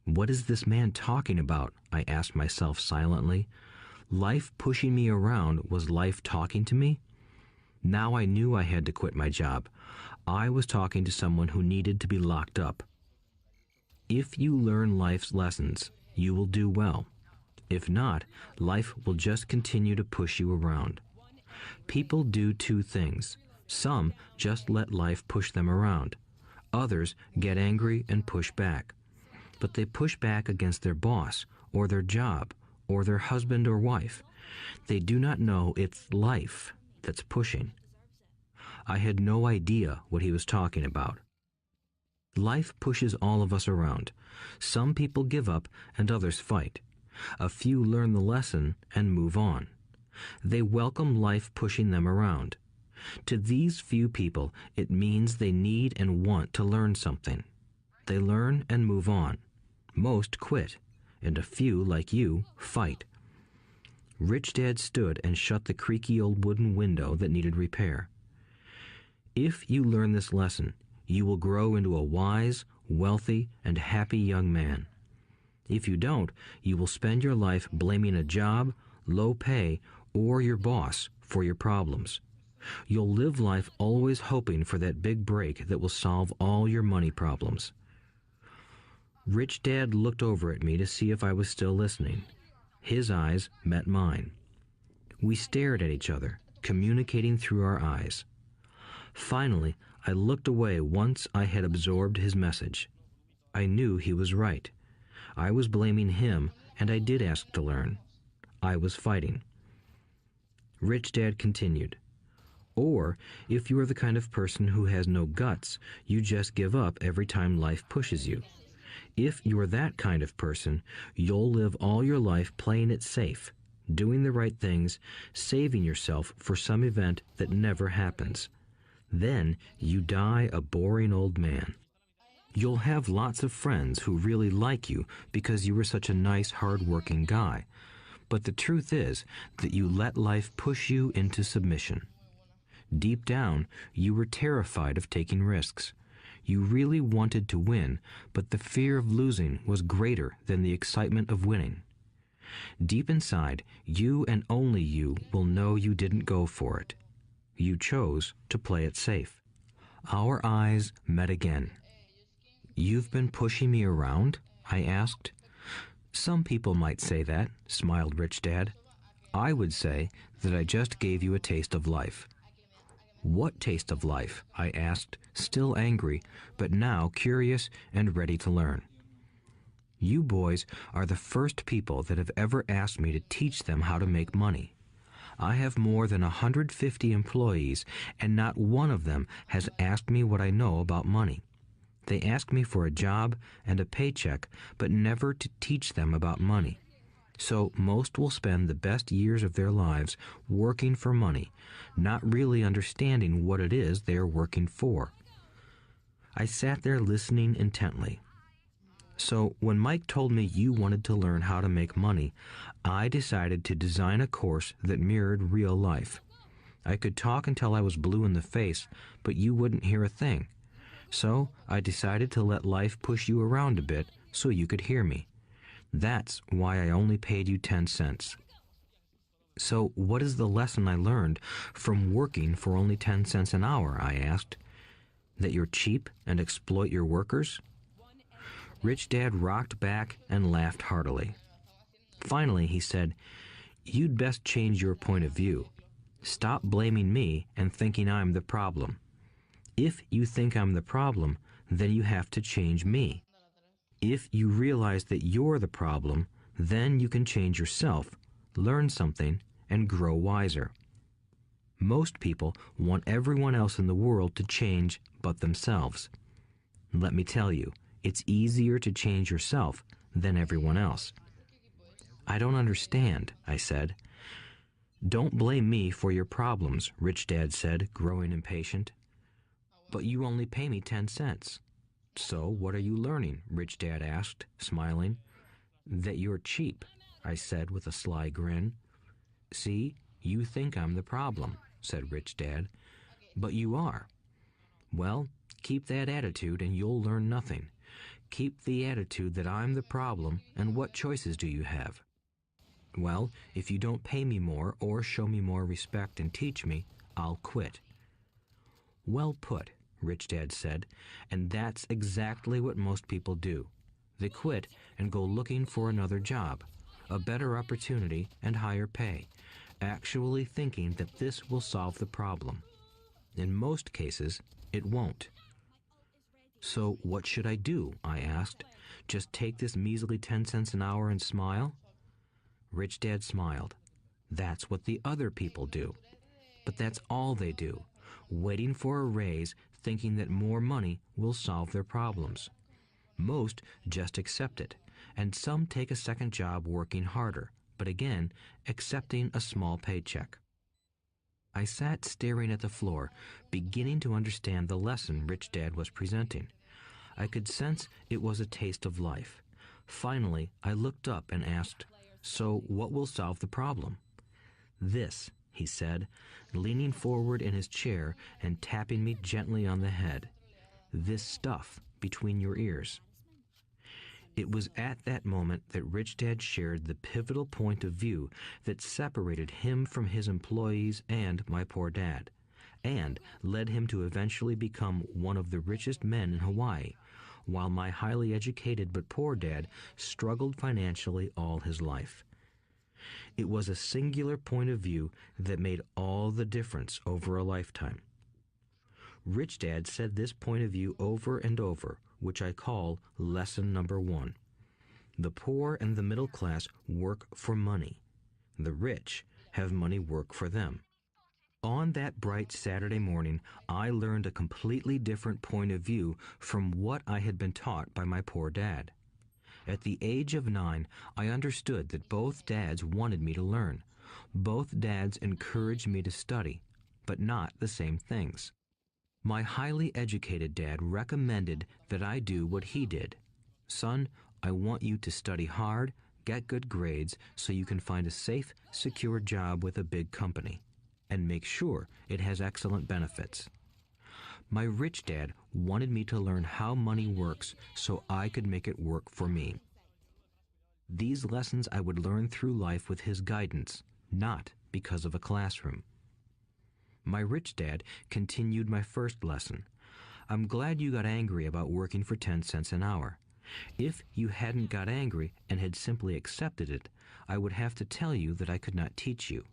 What is this man talking about? I asked myself silently. Life pushing me around was life talking to me? Now I knew I had to quit my job. I was talking to someone who needed to be locked up. If you learn life's lessons, you will do well. If not, life will just continue to push you around. People do 2 things. Some just let life push them around. Others get angry and push back. But they push back against their boss, or their job, or their husband or wife. They do not know it's life that's pushing. I had no idea what he was talking about. Life pushes all of us around. Some people give up and others fight. A few learn the lesson and move on. They welcome life pushing them around. To these few people, it means they need and want to learn something. They learn and move on. Most quit, and a few, like you, fight. Rich Dad stood and shut the creaky old wooden window that needed repair. If you learn this lesson, you will grow into a wise, wealthy, and happy young man. If you don't, you will spend your life blaming a job, low pay, or your boss for your problems. You'll live life always hoping for that big break that will solve all your money problems. Rich Dad looked over at me to see if I was still listening. His eyes met mine. We stared at each other, communicating through our eyes. Finally, I looked away once I had absorbed his message. I knew he was right. I was blaming him, and I did ask to learn. I was fighting. Rich Dad continued. Or, if you are the kind of person who has no guts, you just give up every time life pushes you. If you are that kind of person, you'll live all your life playing it safe, doing the right things, saving yourself for some event that never happens. Then you die a boring old man. You'll have lots of friends who really like you because you were such a nice, hard-working guy. But the truth is that you let life push you into submission. Deep down, you were terrified of taking risks. You really wanted to win, but the fear of losing was greater than the excitement of winning. Deep inside, you and only you will know you didn't go for it. You chose to play it safe. Our eyes met again. You've been pushing me around? I asked. Some people might say that, smiled Rich Dad. I would say that I just gave you a taste of life. What taste of life? I asked, still angry, but now curious and ready to learn. You boys are the first people that have ever asked me to teach them how to make money. I have more than 150 employees, and not one of them has asked me what I know about money. They ask me for a job and a paycheck, but never to teach them about money. So most will spend the best years of their lives working for money, not really understanding what it is they are working for. I sat there listening intently. So when Mike told me you wanted to learn how to make money, I decided to design a course that mirrored real life. I could talk until I was blue in the face, but you wouldn't hear a thing. So I decided to let life push you around a bit so you could hear me. That's why I only paid you 10 cents. So what is the lesson I learned from working for only 10 cents an hour, I asked. That you're cheap and exploit your workers? Rich Dad rocked back and laughed heartily. Finally, he said, "You'd best change your point of view. Stop blaming me and thinking I'm the problem. If you think I'm the problem, then you have to change me. If you realize that you're the problem, then you can change yourself, learn something, and grow wiser." Most people want everyone else in the world to change but themselves. Let me tell you, it's easier to change yourself than everyone else. "I don't understand," I said. "Don't blame me for your problems," Rich Dad said, growing impatient. "But you only pay me 10 cents. "So what are you learning?" Rich Dad asked, smiling. "That you're cheap," I said with a sly grin. "See, you think I'm the problem," said Rich Dad. "But you are." "Well, keep that attitude and you'll learn nothing. Keep the attitude that I'm the problem, and what choices do you have?" "Well, if you don't pay me more or show me more respect and teach me, I'll quit." "Well put," Rich Dad said, "and that's exactly what most people do. They quit and go looking for another job, a better opportunity and higher pay, actually thinking that this will solve the problem. In most cases, it won't." "So what should I do?" I asked. "Just take this measly 10 cents an hour and smile?" Rich Dad smiled. "That's what the other people do. But that's all they do, waiting for a raise, thinking that more money will solve their problems. Most just accept it, and some take a second job working harder, but again, accepting a small paycheck." I sat staring at the floor, beginning to understand the lesson Rich Dad was presenting. I could sense it was a taste of life. Finally, I looked up and asked, "So what will solve the problem?" "This," he said, leaning forward in his chair and tapping me gently on the head. "This stuff between your ears." It was at that moment that Rich Dad shared the pivotal point of view that separated him from his employees and my poor dad, and led him to eventually become one of the richest men in Hawaii, while my highly educated but poor dad struggled financially all his life. It was a singular point of view that made all the difference over a lifetime. Rich Dad said this point of view over and over, which I call lesson number 1. The poor and the middle class work for money. The rich have money work for them. On that bright Saturday morning, I learned a completely different point of view from what I had been taught by my poor dad. At the age of 9, I understood that both dads wanted me to learn. Both dads encouraged me to study, but not the same things. My highly educated dad recommended that I do what he did. "Son, I want you to study hard, get good grades so you can find a safe, secure job with a big company, and make sure it has excellent benefits." My rich dad wanted me to learn how money works so I could make it work for me. These lessons I would learn through life with his guidance, not because of a classroom. My rich dad continued my first lesson. "I'm glad you got angry about working for 10 cents an hour. If you hadn't got angry and had simply accepted it, I would have to tell you that I could not teach you.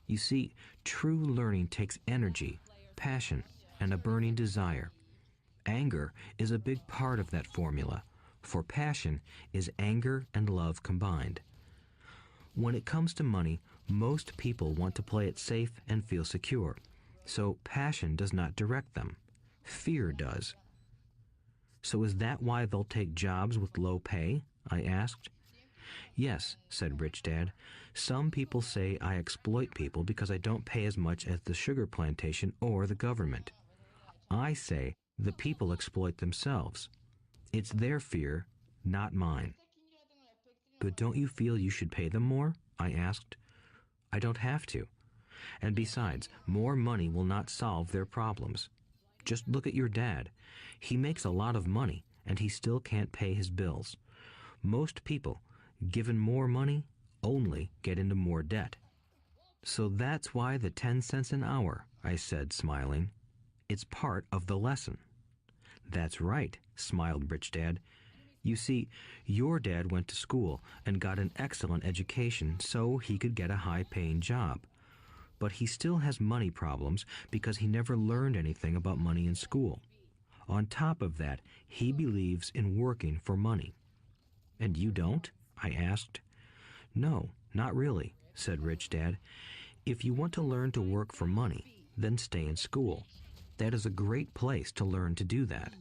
You see, true learning takes energy, passion, and a burning desire. Anger is a big part of that formula, for passion is anger and love combined. When it comes to money, most people want to play it safe and feel secure, so passion does not direct them. Fear does." "So is that why they'll take jobs with low pay?" I asked. "Yes," said Rich Dad. "Some people say I exploit people because I don't pay as much as the sugar plantation or the government. I say the people exploit themselves. It's their fear, not mine. But don't you feel you should pay them more? I asked. I don't have to. And besides, more money will not solve their problems. Just look at your dad. He makes a lot of money, and he still can't pay his bills. Most people, given more money, only get into more debt. So that's why the 10 cents an hour, I said, smiling. It's part of the lesson. That's right, smiled Rich Dad. You see, your dad went to school and got an excellent education so he could get a high-paying job. But he still has money problems because he never learned anything about money in school. On top of that, he believes in working for money. And you don't? I asked. No, not really, said Rich Dad. If you want to learn to work for money, then stay in school. That is a great place to learn to do that.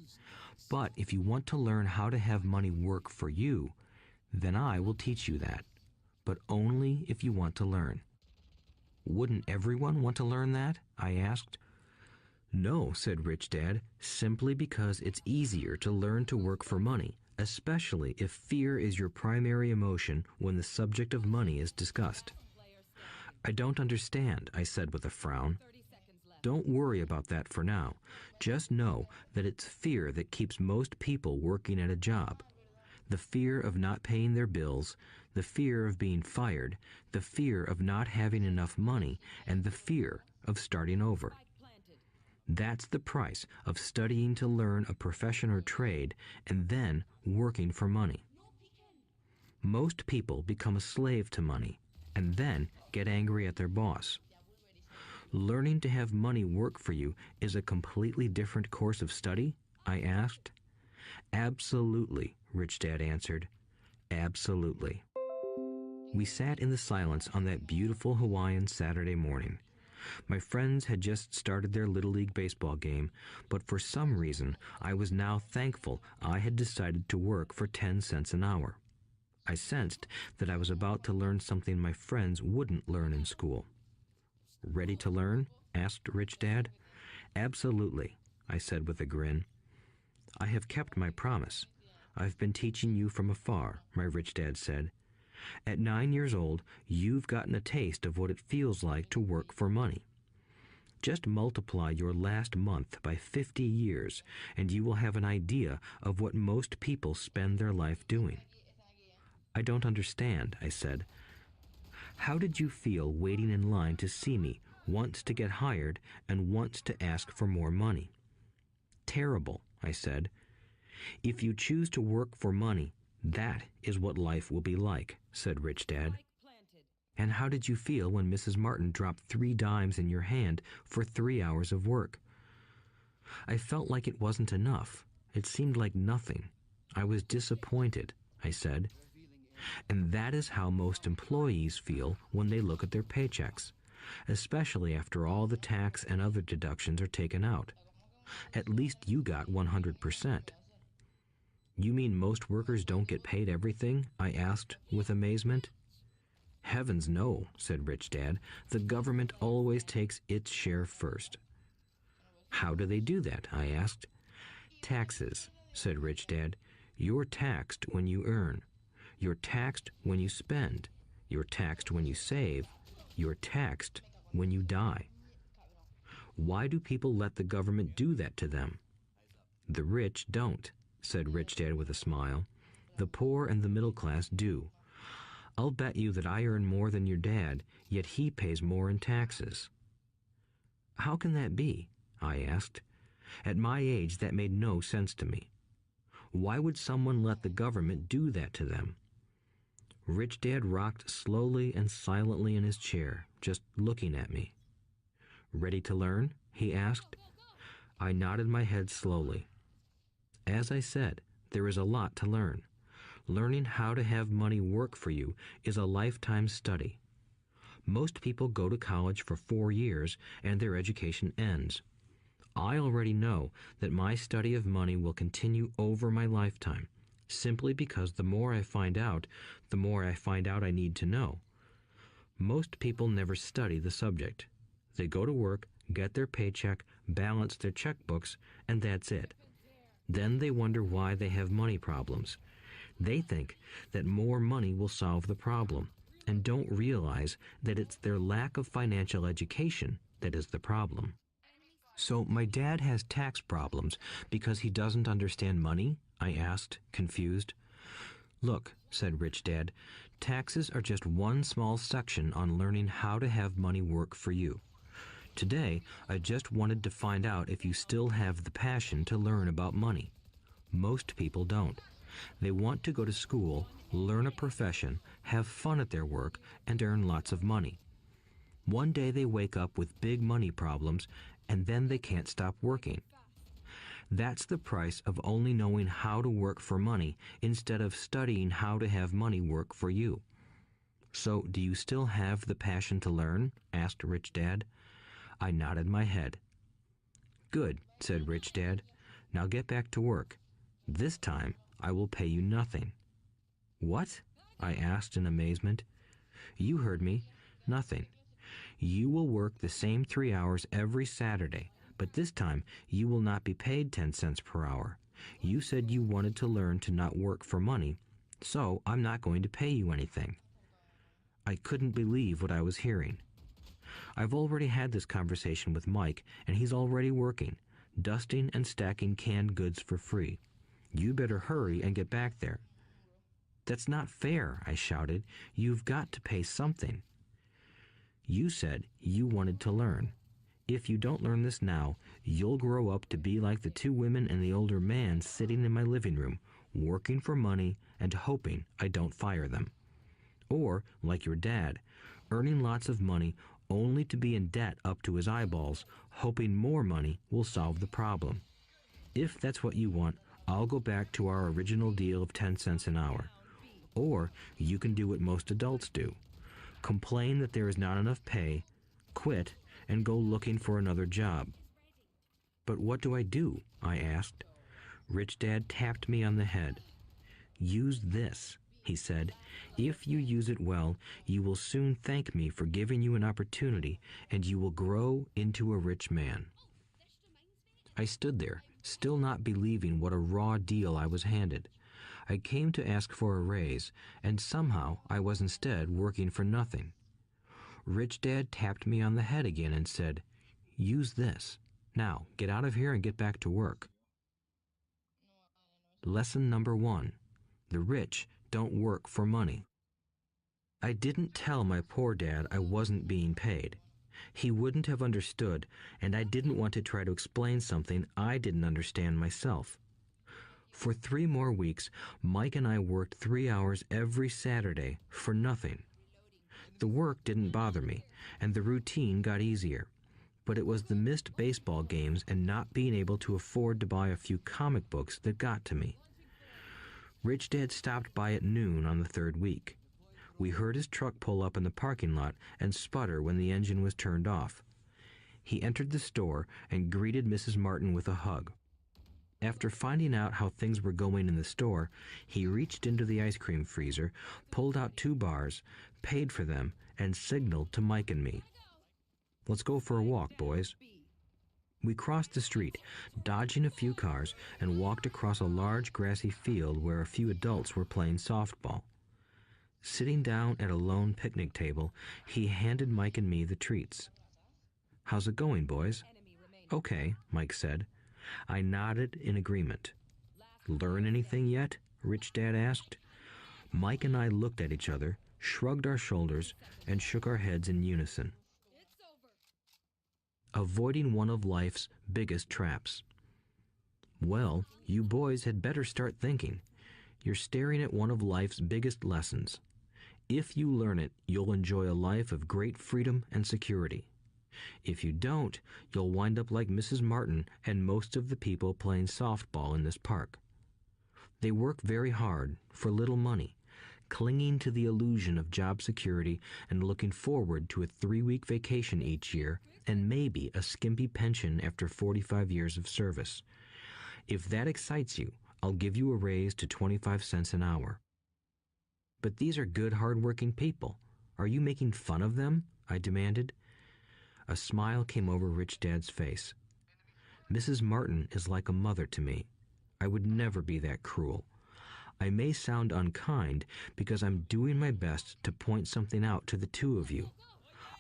But if you want to learn how to have money work for you, then I will teach you that. But only if you want to learn. Wouldn't everyone want to learn that? I asked. No, said Rich Dad, simply because it's easier to learn to work for money, especially if fear is your primary emotion when the subject of money is discussed. I don't understand, I said with a frown. Don't worry about that for now. Just know that it's fear that keeps most people working at a job. The fear of not paying their bills, the fear of being fired, the fear of not having enough money, and the fear of starting over. That's the price of studying to learn a profession or trade and then working for money. Most people become a slave to money and then get angry at their boss. Learning to have money work for you is a completely different course of study? I asked. Absolutely, Rich Dad answered. Absolutely. We sat in the silence on that beautiful Hawaiian Saturday morning. My friends had just started their Little League baseball game, but for some reason I was now thankful I had decided to work for 10 cents an hour. I sensed that I was about to learn something my friends wouldn't learn in school. Ready to learn? Asked Rich Dad. Absolutely, I said with a grin. I have kept my promise. I've been teaching you from afar, my Rich Dad said. At 9 years old, you've gotten a taste of what it feels like to work for money. Just multiply your last month by 50 years, and you will have an idea of what most people spend their life doing. I don't understand, I said. How did you feel waiting in line to see me, once to get hired and once to ask for more money? Terrible, I said. If you choose to work for money, that is what life will be like, said Rich Dad. And how did you feel when Mrs. Martin dropped 3 dimes in your hand for 3 hours of work? I felt like it wasn't enough. It seemed like nothing. I was disappointed, I said. And that is how most employees feel when they look at their paychecks, especially after all the tax and other deductions are taken out. At least you got 100%. You mean most workers don't get paid everything? I asked with amazement. Heavens no, said Rich Dad. The government always takes its share first. How do they do that? I asked. Taxes, said Rich Dad. You're taxed when you earn. You're taxed when you spend. You're taxed when you save. You're taxed when you die. Why do people let the government do that to them? The rich don't, said Rich Dad with a smile. The poor and the middle class do. I'll bet you that I earn more than your dad, yet he pays more in taxes. How can that be? I asked. At my age, that made no sense to me. Why would someone let the government do that to them? Rich Dad rocked slowly and silently in his chair, just looking at me. Ready to learn? He asked. I nodded my head slowly. As I said, there is a lot to learn. Learning how to have money work for you is a lifetime study. Most people go to college for 4 years and their education ends. I already know that my study of money will continue over my lifetime, simply because the more I find out I need to know. Most people never study the subject. They go to work, get their paycheck, balance their checkbooks, and that's it. Then they wonder why they have money problems. They think that more money will solve the problem and don't realize that it's their lack of financial education that is the problem. So my dad has tax problems because he doesn't understand money? I asked, confused. Look, said Rich Dad, taxes are just one small section on learning how to have money work for you. Today, I just wanted to find out if you still have the passion to learn about money. Most people don't. They want to go to school, learn a profession, have fun at their work, and earn lots of money. One day they wake up with big money problems, and then they can't stop working. That's the price of only knowing how to work for money instead of studying how to have money work for you. So, do you still have the passion to learn? Asked Rich Dad. I nodded my head. Good, said Rich Dad. Now get back to work. This time, I will pay you nothing. What? I asked in amazement. You heard me. Nothing. You will work the same 3 hours every Saturday, but this time you will not be paid 10 cents per hour. You said you wanted to learn to not work for money, so I'm not going to pay you anything. I couldn't believe what I was hearing. I've already had this conversation with Mike, and he's already working, dusting and stacking canned goods for free. You better hurry and get back there. That's not fair, I shouted. You've got to pay something. You said you wanted to learn. If you don't learn this now, you'll grow up to be like the two women and the older man sitting in my living room, working for money and hoping I don't fire them. Or, like your dad, earning lots of money only to be in debt up to his eyeballs, hoping more money will solve the problem. If that's what you want, I'll go back to our original deal of 10 cents an hour. Or you can do what most adults do. Complain that there is not enough pay, quit, and go looking for another job. But what do I do? I asked. Rich Dad tapped me on the head. Use this, he said. If you use it well, you will soon thank me for giving you an opportunity, and you will grow into a rich man. I stood there, still not believing what a raw deal I was handed. I came to ask for a raise, and somehow I was instead working for nothing. Rich Dad tapped me on the head again and said, Use this. Now, get out of here and get back to work. Lesson number 1. The rich don't work for money. I didn't tell my poor dad I wasn't being paid. He wouldn't have understood, and I didn't want to try to explain something I didn't understand myself. For 3 more weeks, Mike and I worked 3 hours every Saturday for nothing. The work didn't bother me, and the routine got easier. But it was the missed baseball games and not being able to afford to buy a few comic books that got to me. Rich Dad stopped by at noon on the 3rd week. We heard his truck pull up in the parking lot and sputter when the engine was turned off. He entered the store and greeted Mrs. Martin with a hug. After finding out how things were going in the store, he reached into the ice cream freezer, pulled out 2 bars, paid for them, and signaled to Mike and me. Let's go for a walk, boys. We crossed the street, dodging a few cars, and walked across a large grassy field where a few adults were playing softball. Sitting down at a lone picnic table, he handed Mike and me the treats. How's it going, boys? Okay, Mike said. I nodded in agreement. Learn anything yet? Rich Dad asked. Mike and I looked at each other, shrugged our shoulders, and shook our heads in unison. Avoiding one of life's biggest traps. Well, you boys had better start thinking. You're staring at one of life's biggest lessons. If you learn it, you'll enjoy a life of great freedom and security. If you don't, you'll wind up like Mrs. Martin and most of the people playing softball in this park. They work very hard for little money, clinging to the illusion of job security and looking forward to a 3-week vacation each year and maybe a skimpy pension after 45 years of service. If that excites you, I'll give you a raise to 25 cents an hour. But these are good, hard-working people. Are you making fun of them? I demanded. A smile came over Rich Dad's face. Mrs. Martin is like a mother to me. I would never be that cruel. I may sound unkind because I'm doing my best to point something out to the two of you.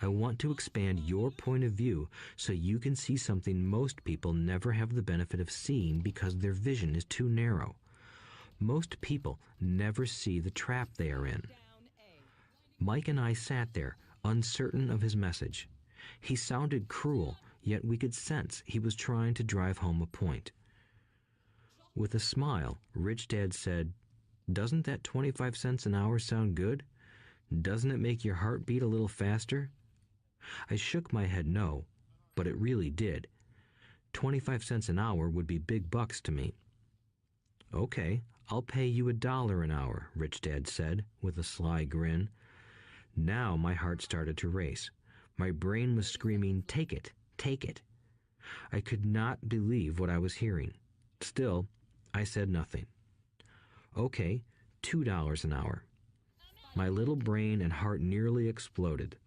I want to expand your point of view so you can see something most people never have the benefit of seeing because their vision is too narrow. Most people never see the trap they are in. Mike and I sat there, uncertain of his message. He sounded cruel, yet we could sense he was trying to drive home a point. With a smile, Rich Dad said, "Doesn't that 25 cents an hour sound good? Doesn't it make your heart beat a little faster?" I shook my head no, but it really did. 25 cents an hour would be big bucks to me. "Okay, I'll pay you $1 an hour," Rich Dad said, with a sly grin. Now my heart started to race. My brain was screaming, "Take it, take it." I could not believe what I was hearing. Still, I said nothing. "Okay, $2 an hour." My little brain and heart nearly exploded.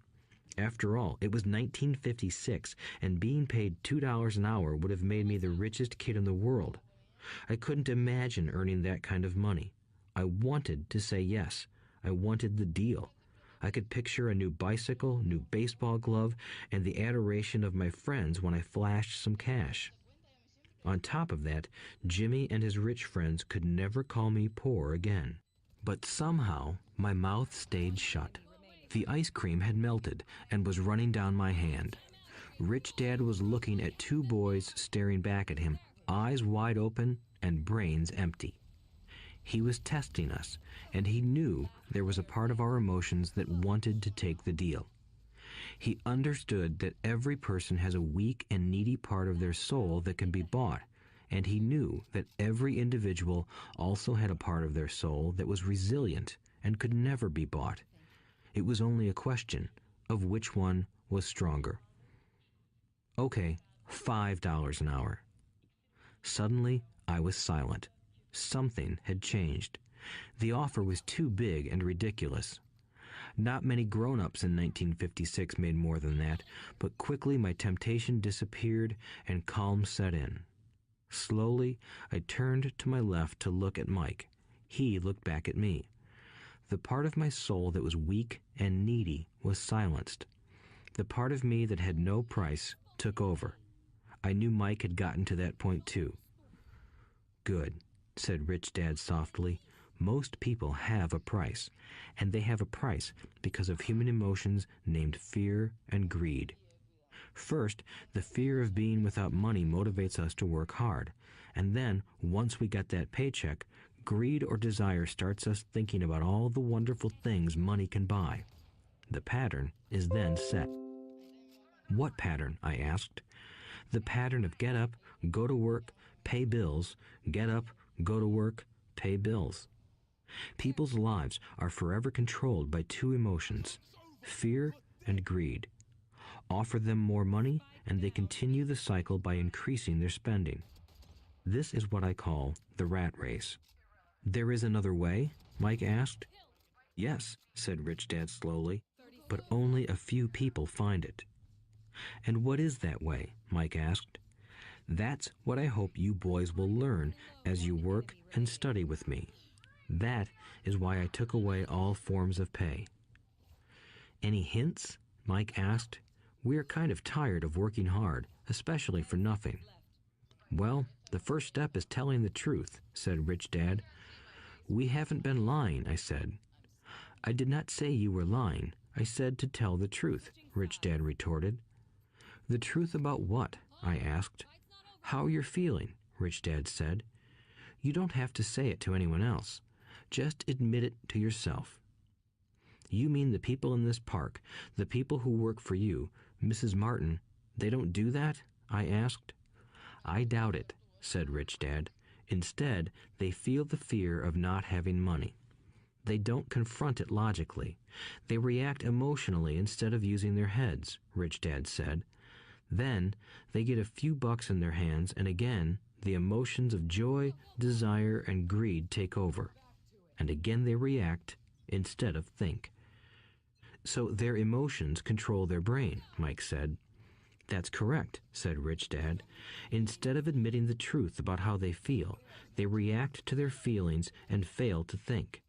After all, it was 1956, and being paid $2 an hour would have made me the richest kid in the world. I couldn't imagine earning that kind of money. I wanted to say yes. I wanted the deal. I could picture a new bicycle, new baseball glove, and the adoration of my friends when I flashed some cash. On top of that, Jimmy and his rich friends could never call me poor again. But somehow, my mouth stayed shut. The ice cream had melted and was running down my hand. Rich Dad was looking at two boys staring back at him, eyes wide open and brains empty. He was testing us, and he knew there was a part of our emotions that wanted to take the deal. He understood that every person has a weak and needy part of their soul that can be bought, and he knew that every individual also had a part of their soul that was resilient and could never be bought. It was only a question of which one was stronger. "Okay, $5 an hour." Suddenly, I was silent. Something had changed. The offer was too big and ridiculous. Not many grown-ups in 1956 made more than that, but quickly my temptation disappeared and calm set in. Slowly, I turned to my left to look at Mike. He looked back at me. The part of my soul that was weak and needy was silenced. The part of me that had no price took over. I knew Mike had gotten to that point too. "Good," said Rich Dad softly. "Most people have a price, and they have a price because of human emotions named fear and greed. First, the fear of being without money motivates us to work hard, and then, once we get that paycheck, greed or desire starts us thinking about all the wonderful things money can buy. The pattern is then set." "What pattern?" I asked. "The pattern of get up, go to work, pay bills, get up, go to work, pay bills." People's lives are forever controlled by two emotions, fear and greed. Offer them more money, and they continue the cycle by increasing their spending. This is what I call the rat race. "There is another way?" Mike asked. "Yes," said Rich Dad slowly, "but only a few people find it." "And what is that way?" Mike asked. "That's what I hope you boys will learn as you work and study with me. That is why I took away all forms of pay." "Any hints?" Mike asked. "We're kind of tired of working hard, especially for nothing." "Well, the first step is telling the truth," said Rich Dad. "We haven't been lying," I said. "I did not say you were lying. I said to tell the truth," Rich Dad retorted. "The truth about what?" I asked. "How you're feeling," Rich Dad said. "You don't have to say it to anyone else. Just admit it to yourself." "You mean the people in this park, the people who work for you, Mrs. Martin, they don't do that?" I asked. "I doubt it," said Rich Dad. "Instead, they feel the fear of not having money. They don't confront it logically. They react emotionally instead of using their heads," Rich Dad said. "Then they get a few bucks in their hands, and again, the emotions of joy, desire, and greed take over. And again they react instead of think." "So their emotions control their brain," Mike said. That's correct, said Rich Dad. Instead of admitting the truth about how they feel, they react to their feelings and fail to think.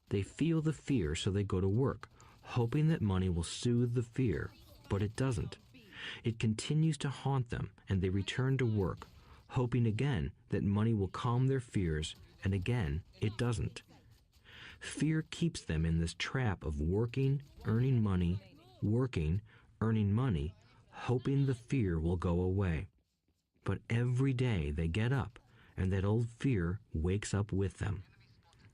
They feel the fear, so they go to work, hoping that money will soothe the fear, but it doesn't. It continues to haunt them, and they return to work, hoping again that money will calm their fears, and again it doesn't. Fear keeps them in this trap of working, earning money, working, earning money, hoping the fear will go away. But every day they get up, and that old fear wakes up with them.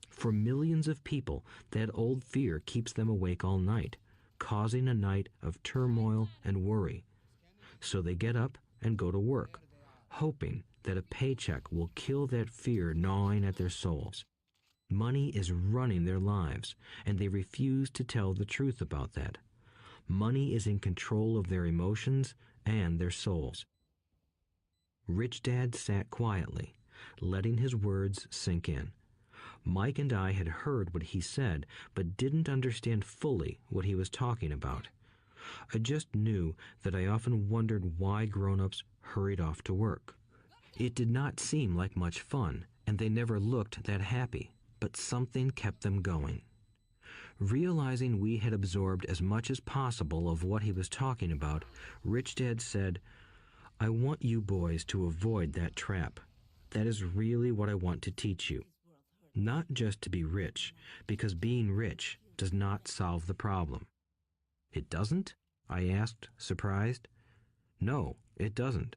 For millions of people, that old fear keeps them awake all night, causing a night of turmoil and worry. So they get up and go to work, hoping that a paycheck will kill that fear gnawing at their souls. Money is running their lives, and they refuse to tell the truth about that. Money is in control of their emotions and their souls. Rich Dad sat quietly, letting his words sink in. Mike and I had heard what he said, but didn't understand fully what he was talking about. I just knew that I often wondered why grown-ups hurried off to work. It did not seem like much fun, and they never looked that happy, but something kept them going. Realizing we had absorbed as much as possible of what he was talking about, Rich Dad said, "I want you boys to avoid that trap. That is really what I want to teach you. Not just to be rich, because being rich does not solve the problem." "It doesn't?" I asked, surprised. "No, it doesn't."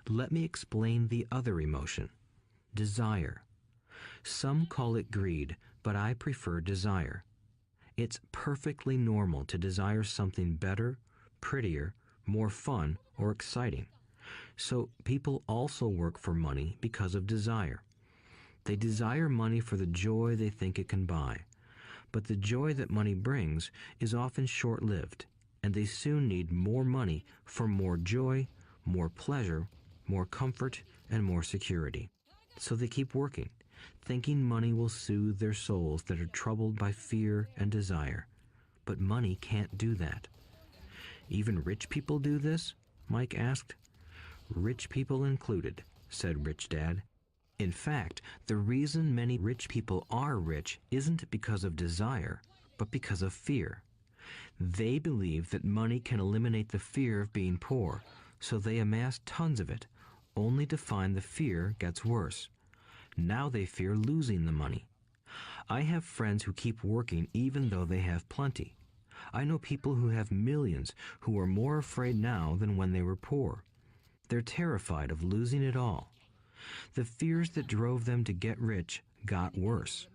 Let me explain the other emotion, desire. Some call it greed, but I prefer desire. It's perfectly normal to desire something better, prettier, more fun, or exciting. So people also work for money because of desire. They desire money for the joy they think it can buy. But the joy that money brings is often short-lived, and they soon need more money for more joy, more pleasure, more comfort, and more security. So they keep working, thinking money will soothe their souls that are troubled by fear and desire. But money can't do that. "Even rich people do this?" Mike asked. "Rich people included," said Rich Dad. "In fact, the reason many rich people are rich isn't because of desire, but because of fear. They believe that money can eliminate the fear of being poor, so they amass tons of it, only to find the fear gets worse. Now they fear losing the money. I have friends who keep working even though they have plenty. I know people who have millions who are more afraid now than when they were poor. They're terrified of losing it all. The fears that drove them to get rich got worse.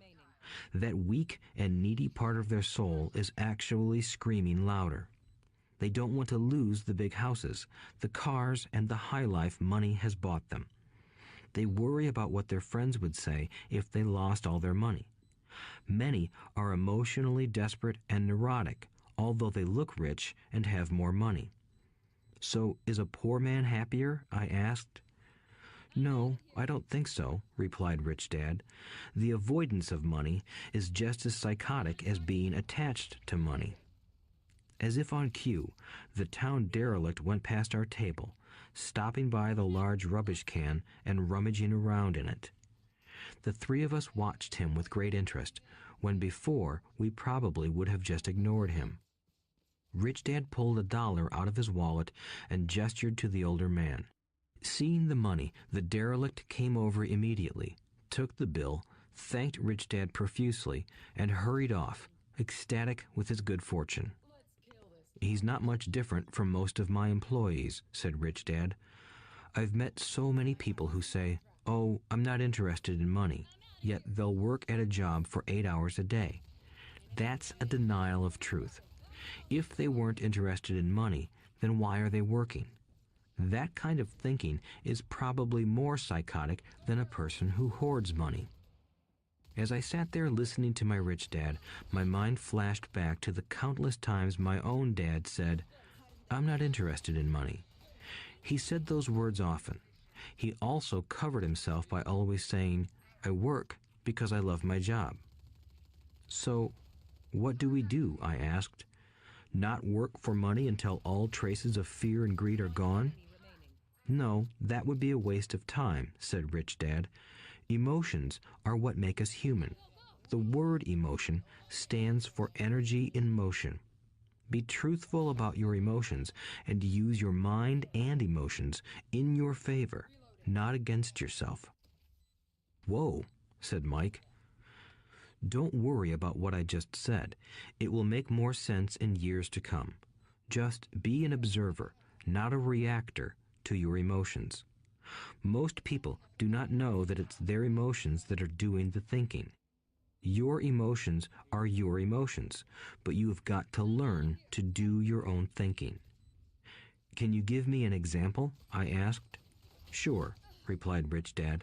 That weak and needy part of their soul is actually screaming louder. They don't want to lose the big houses, the cars, and the high life money has bought them. They worry about what their friends would say if they lost all their money. Many are emotionally desperate and neurotic, although they look rich and have more money. "So is a poor man happier?" I asked. "No, I don't think so," replied Rich Dad. "The avoidance of money is just as psychotic as being attached to money." As if on cue, the town derelict went past our table, stopping by the large rubbish can and rummaging around in it. The three of us watched him with great interest, when before we probably would have just ignored him. Rich Dad pulled $1 out of his wallet and gestured to the older man. Seeing the money, the derelict came over immediately, took the bill, thanked Rich Dad profusely, and hurried off, ecstatic with his good fortune. "He's not much different from most of my employees," said Rich Dad. "I've met so many people who say, 'Oh, I'm not interested in money,' yet they'll work at a job for 8 hours a day. That's a denial of truth. If they weren't interested in money, then why are they working? That kind of thinking is probably more psychotic than a person who hoards money." As I sat there listening to my Rich Dad, my mind flashed back to the countless times my own dad said, "I'm not interested in money." He said those words often. He also covered himself by always saying, "I work because I love my job." "So, what do we do?" I asked. Not work for money until all traces of fear and greed are gone? No, that would be a waste of time, said Rich Dad. Emotions are what make us human. The word emotion stands for energy in motion. Be truthful about your emotions and use your mind and emotions in your favor, not against yourself. Whoa, said Mike. Don't worry about what I just said. It will make more sense in years to come. Just be an observer, not a reactor to your emotions. Most people do not know that it's their emotions that are doing the thinking. Your emotions are your emotions, but you have got to learn to do your own thinking. Can you give me an example? I asked. Sure, replied Rich Dad.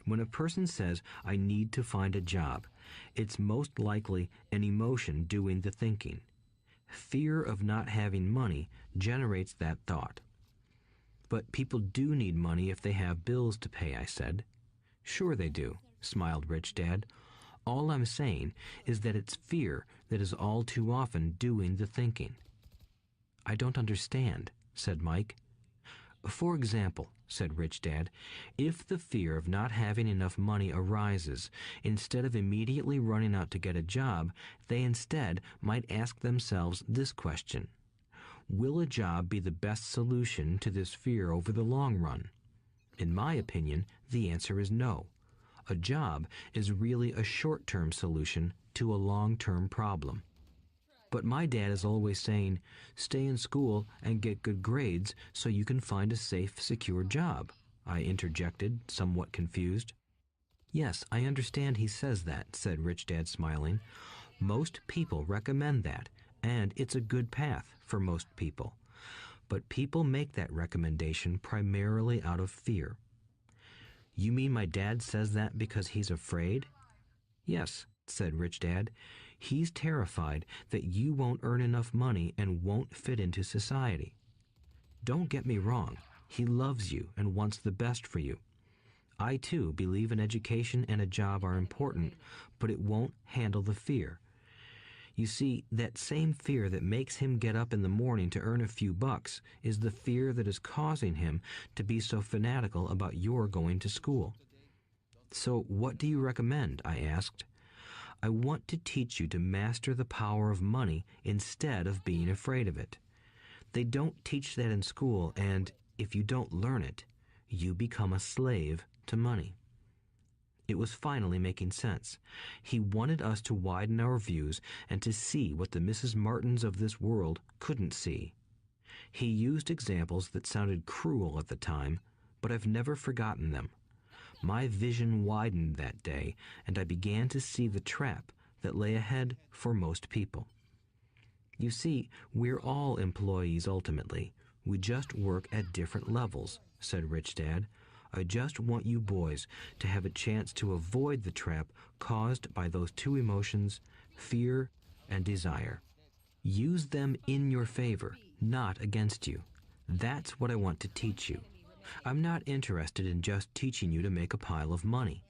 When a person says, I need to find a job, it's most likely an emotion doing the thinking. Fear of not having money generates that thought. But people do need money if they have bills to pay, I said. Sure they do, smiled Rich Dad. All I'm saying is that it's fear that is all too often doing the thinking. I don't understand, said Mike. For example, said Rich Dad, if the fear of not having enough money arises, instead of immediately running out to get a job, they instead might ask themselves this question. Will a job be the best solution to this fear over the long run? In my opinion, the answer is no. A job is really a short-term solution to a long-term problem. But my dad is always saying, stay in school and get good grades so you can find a safe, secure job, I interjected, somewhat confused. Yes, I understand he says that, said Rich Dad, smiling. Most people recommend that, and it's a good path for most people. But people make that recommendation primarily out of fear. You mean my dad says that because he's afraid? Yes, said Rich Dad. He's terrified that you won't earn enough money and won't fit into society. Don't get me wrong. He loves you and wants the best for you. I, too, believe an education and a job are important, but it won't handle the fear. You see, that same fear that makes him get up in the morning to earn a few bucks is the fear that is causing him to be so fanatical about your going to school. So what do you recommend? I asked. I want to teach you to master the power of money instead of being afraid of it. They don't teach that in school, and if you don't learn it, you become a slave to money. It was finally making sense. He wanted us to widen our views and to see what the Mrs. Martins of this world couldn't see. He used examples that sounded cruel at the time, but I've never forgotten them. My vision widened that day, and I began to see the trap that lay ahead for most people. You see, we're all employees ultimately. We just work at different levels, said Rich Dad. I just want you boys to have a chance to avoid the trap caused by those two emotions, fear and desire. Use them in your favor, not against you. That's what I want to teach you. I'm not interested in just teaching you to make a pile of money.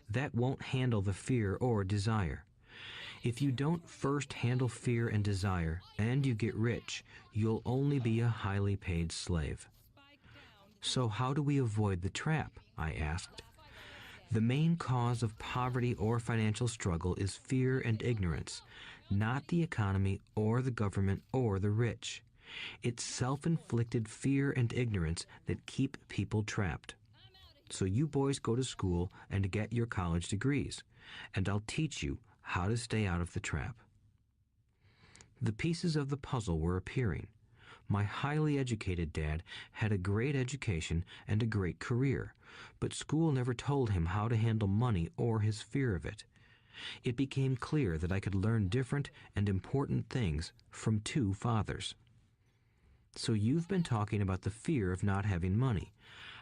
That won't handle the fear or desire. If you don't first handle fear and desire, and you get rich, you'll only be a highly paid slave. So how do we avoid the trap? I asked. The main cause of poverty or financial struggle is fear and ignorance, not the economy or the government or the rich. It's self-inflicted fear and ignorance that keep people trapped. So you boys go to school and get your college degrees, and I'll teach you how to stay out of the trap. The pieces of the puzzle were appearing. My highly educated dad had a great education and a great career, but school never told him how to handle money or his fear of it. It became clear that I could learn different and important things from two fathers. So you've been talking about the fear of not having money.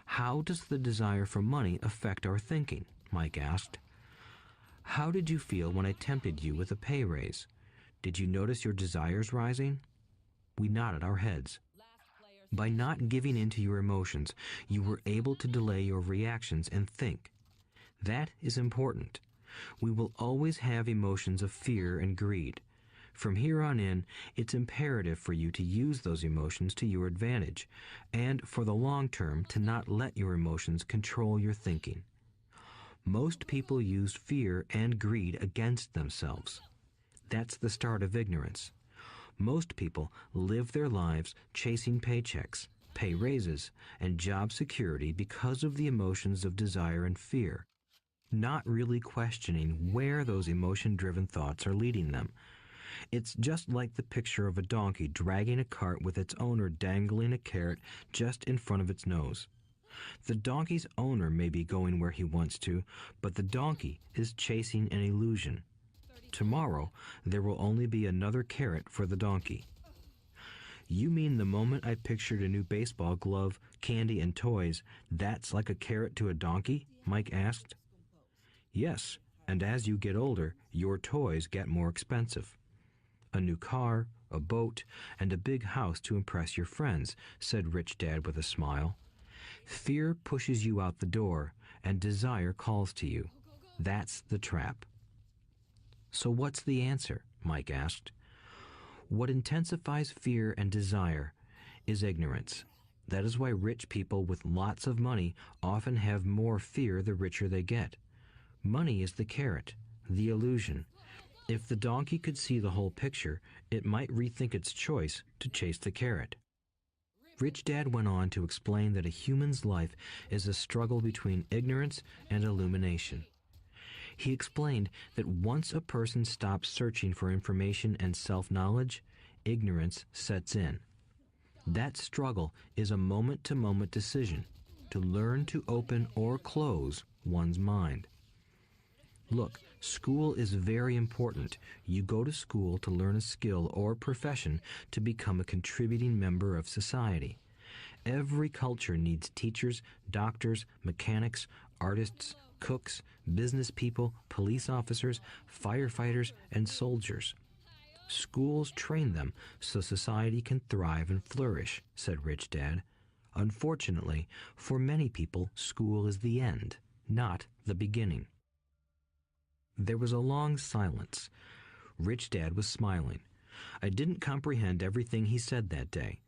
How does the desire for money affect our thinking? Mike asked. How did you feel when I tempted you with a pay raise? Did you notice your desires rising? We nodded our heads. By not giving in to your emotions, you were able to delay your reactions and think. That is important. We will always have emotions of fear and greed. From here on in, it's imperative for you to use those emotions to your advantage, and for the long term to not let your emotions control your thinking. Most people use fear and greed against themselves. That's the start of ignorance. Most people live their lives chasing paychecks, pay raises, and job security because of the emotions of desire and fear, not really questioning where those emotion-driven thoughts are leading them. It's just like the picture of a donkey dragging a cart with its owner dangling a carrot just in front of its nose. The donkey's owner may be going where he wants to, but the donkey is chasing an illusion. Tomorrow, there will only be another carrot for the donkey. You mean the moment I pictured a new baseball glove, candy, and toys, that's like a carrot to a donkey? Mike asked. Yes, and as you get older, your toys get more expensive. A new car, a boat, and a big house to impress your friends, said Rich Dad with a smile. Fear pushes you out the door, and desire calls to you. That's the trap. So what's the answer? Mike asked. What intensifies fear and desire is ignorance. That is why rich people with lots of money often have more fear the richer they get. Money is the carrot, the illusion. If the donkey could see the whole picture, it might rethink its choice to chase the carrot. Rich Dad went on to explain that a human's life is a struggle between ignorance and illumination. He explained that once a person stops searching for information and self-knowledge, ignorance sets in. That struggle is a moment-to-moment decision to learn to open or close one's mind. Look, school is very important. You go to school to learn a skill or profession to become a contributing member of society. Every culture needs teachers, doctors, mechanics, artists, cooks, business people, police officers, firefighters, and soldiers. Schools train them so society can thrive and flourish, said Rich Dad. Unfortunately, for many people, school is the end, not the beginning. There was a long silence. Rich Dad was smiling. I didn't comprehend everything he said that day,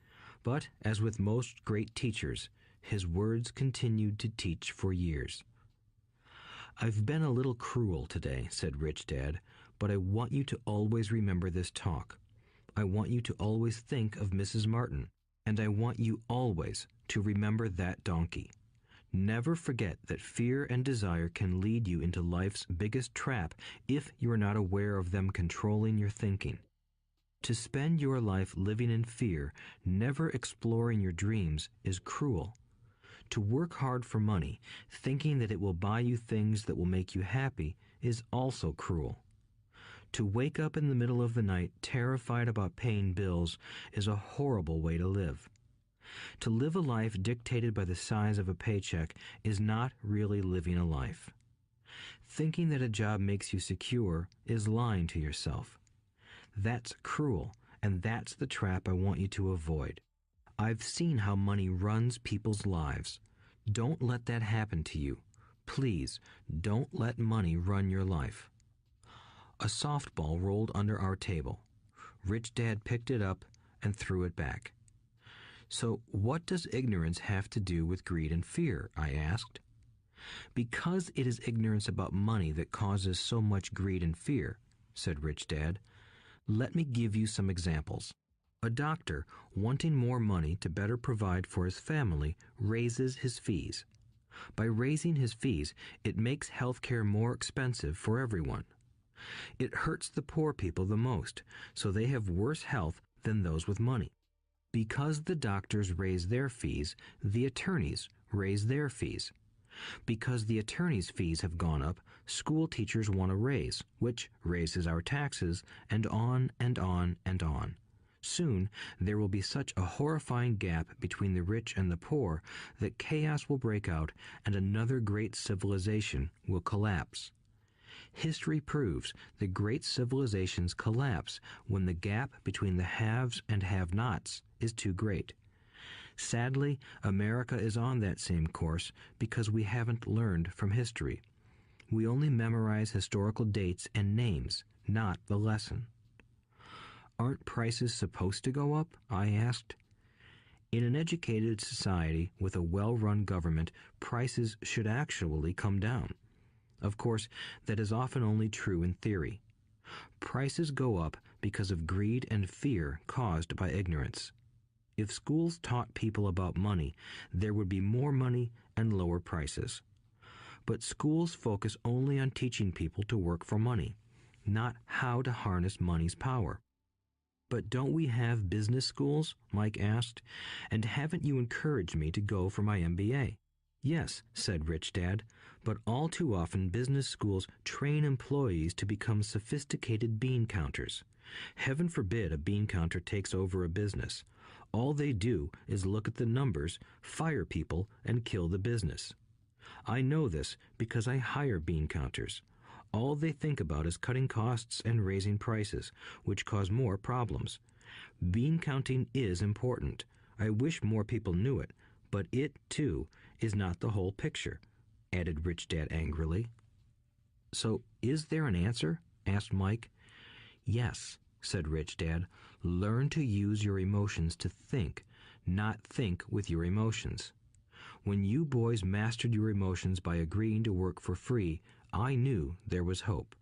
but as with most great teachers, his words continued to teach for years. I've been a little cruel today, said Rich Dad, but I want you to always remember this talk. I want you to always think of Mrs. Martin, and I want you always to remember that donkey. Never forget that fear and desire can lead you into life's biggest trap if you are not aware of them controlling your thinking. To spend your life living in fear, never exploring your dreams, is cruel. To work hard for money, thinking that it will buy you things that will make you happy, is also cruel. To wake up in the middle of the night terrified about paying bills is a horrible way to live. To live a life dictated by the size of a paycheck is not really living a life. Thinking that a job makes you secure is lying to yourself. That's cruel, and that's the trap I want you to avoid. I've seen how money runs people's lives. Don't let that happen to you. Please, don't let money run your life. A softball rolled under our table. Rich Dad picked it up and threw it back. So what does ignorance have to do with greed and fear? I asked. Because it is ignorance about money that causes so much greed and fear, said Rich Dad. Let me give you some examples. A doctor, wanting more money to better provide for his family, raises his fees. By raising his fees, it makes healthcare more expensive for everyone. It hurts the poor people the most, so they have worse health than those with money. Because the doctors raise their fees, the attorneys raise their fees. Because the attorneys' fees have gone up, school teachers want a raise, which raises our taxes, and on and on and on. Soon, there will be such a horrifying gap between the rich and the poor that chaos will break out and another great civilization will collapse. History proves that great civilizations collapse when the gap between the haves and have-nots is too great. Sadly, America is on that same course because we haven't learned from history. We only memorize historical dates and names, not the lesson. Aren't prices supposed to go up? I asked. In an educated society with a well-run government, prices should actually come down. Of course, that is often only true in theory. Prices go up because of greed and fear caused by ignorance. If schools taught people about money, there would be more money and lower prices. But schools focus only on teaching people to work for money, not how to harness money's power. But don't we have business schools? Mike asked. And haven't you encouraged me to go for my MBA? Yes, said Rich Dad, but all too often business schools train employees to become sophisticated bean counters. Heaven forbid a bean counter takes over a business. All they do is look at the numbers, fire people, and kill the business. I know this because I hire bean counters. All they think about is cutting costs and raising prices, which cause more problems. Bean counting is important. I wish more people knew it, but it, too, is not the whole picture, added Rich Dad angrily. So, is there an answer? Asked Mike. Yes, said Rich Dad. Learn to use your emotions to think, not think with your emotions. When you boys mastered your emotions by agreeing to work for free, I knew there was hope.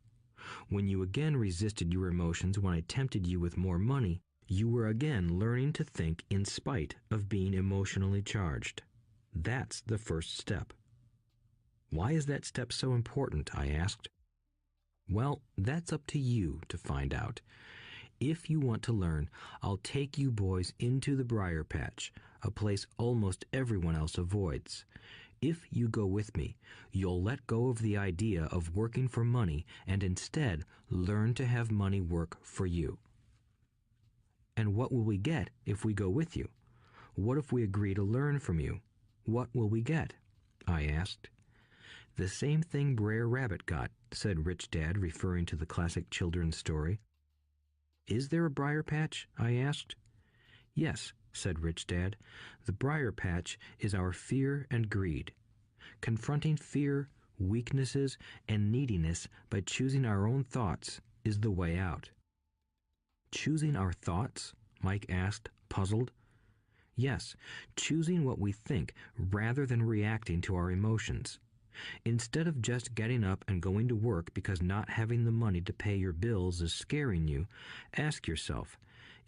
When you again resisted your emotions when I tempted you with more money, you were again learning to think in spite of being emotionally charged. That's the first step. Why is that step so important? I asked. Well, that's up to you to find out. If you want to learn, I'll take you boys into the briar patch, a place almost everyone else avoids. If you go with me, you'll let go of the idea of working for money and instead learn to have money work for you. And what will we get if we go with you? What if we agree to learn from you? What will we get? I asked. The same thing Brer Rabbit got, said Rich Dad, referring to the classic children's story. Is there a briar patch? I asked. Yes, said Rich Dad. The briar patch is our fear and greed. Confronting fear, weaknesses, and neediness by choosing our own thoughts is the way out. Choosing our thoughts? Mike asked, puzzled. Yes, choosing what we think rather than reacting to our emotions. Instead of just getting up and going to work because not having the money to pay your bills is scaring you, ask yourself,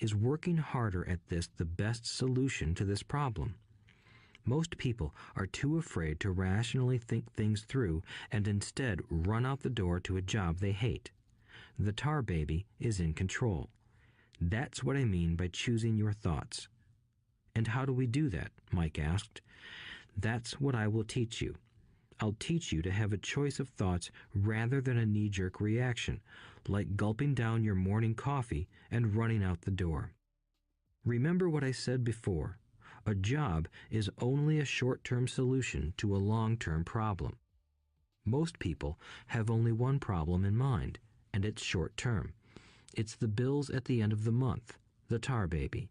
is working harder at this the best solution to this problem? Most people are too afraid to rationally think things through and instead run out the door to a job they hate. The tar baby is in control. That's what I mean by choosing your thoughts. And how do we do that? Mike asked. That's what I will teach you. I'll teach you to have a choice of thoughts rather than a knee-jerk reaction, like gulping down your morning coffee and running out the door. Remember what I said before. A job is only a short-term solution to a long-term problem. Most people have only one problem in mind, and it's short-term. It's the bills at the end of the month, the tar baby.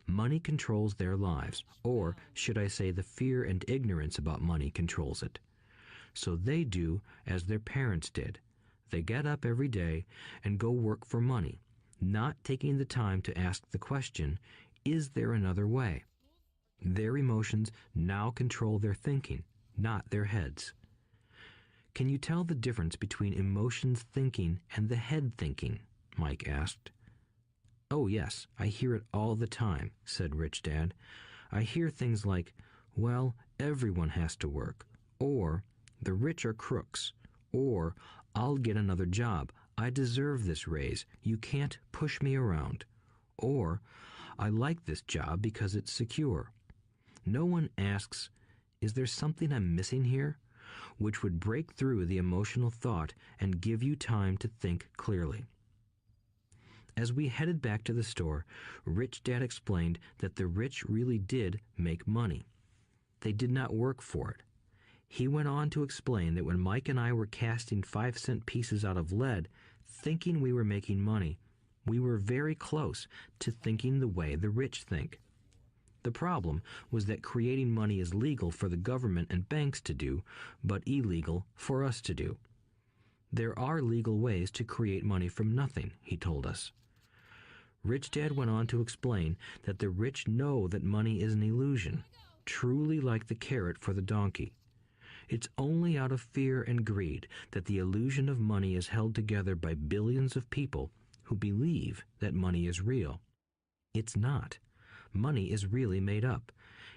Money controls their lives, or should I say the fear and ignorance about money controls it. So they do as their parents did. They get up every day and go work for money, not taking the time to ask the question, is there another way? Their emotions now control their thinking, not their heads. Can you tell the difference between emotions thinking and the head thinking? Mike asked. Oh yes, I hear it all the time, said Rich Dad. I hear things like, well, everyone has to work, or the rich are crooks, or I'll get another job, I deserve this raise, you can't push me around, or I like this job because it's secure. No one asks, is there something I'm missing here? Which would break through the emotional thought and give you time to think clearly. As we headed back to the store, Rich Dad explained that the rich really did make money. They did not work for it. He went on to explain that when Mike and I were casting 5-cent pieces out of lead, thinking we were making money, we were very close to thinking the way the rich think. The problem was that creating money is legal for the government and banks to do, but illegal for us to do. There are legal ways to create money from nothing, he told us. Rich Dad went on to explain that the rich know that money is an illusion, truly like the carrot for the donkey. It's only out of fear and greed that the illusion of money is held together by billions of people who believe that money is real. It's not. Money is really made up.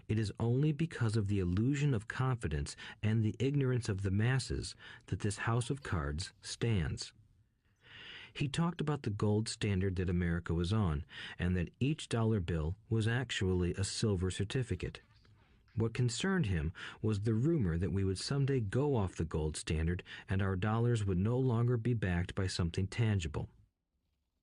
It is only because of the illusion of confidence and the ignorance of the masses that this house of cards stands. He talked about the gold standard that America was on, and that each dollar bill was actually a silver certificate. What concerned him was the rumor that we would someday go off the gold standard and our dollars would no longer be backed by something tangible.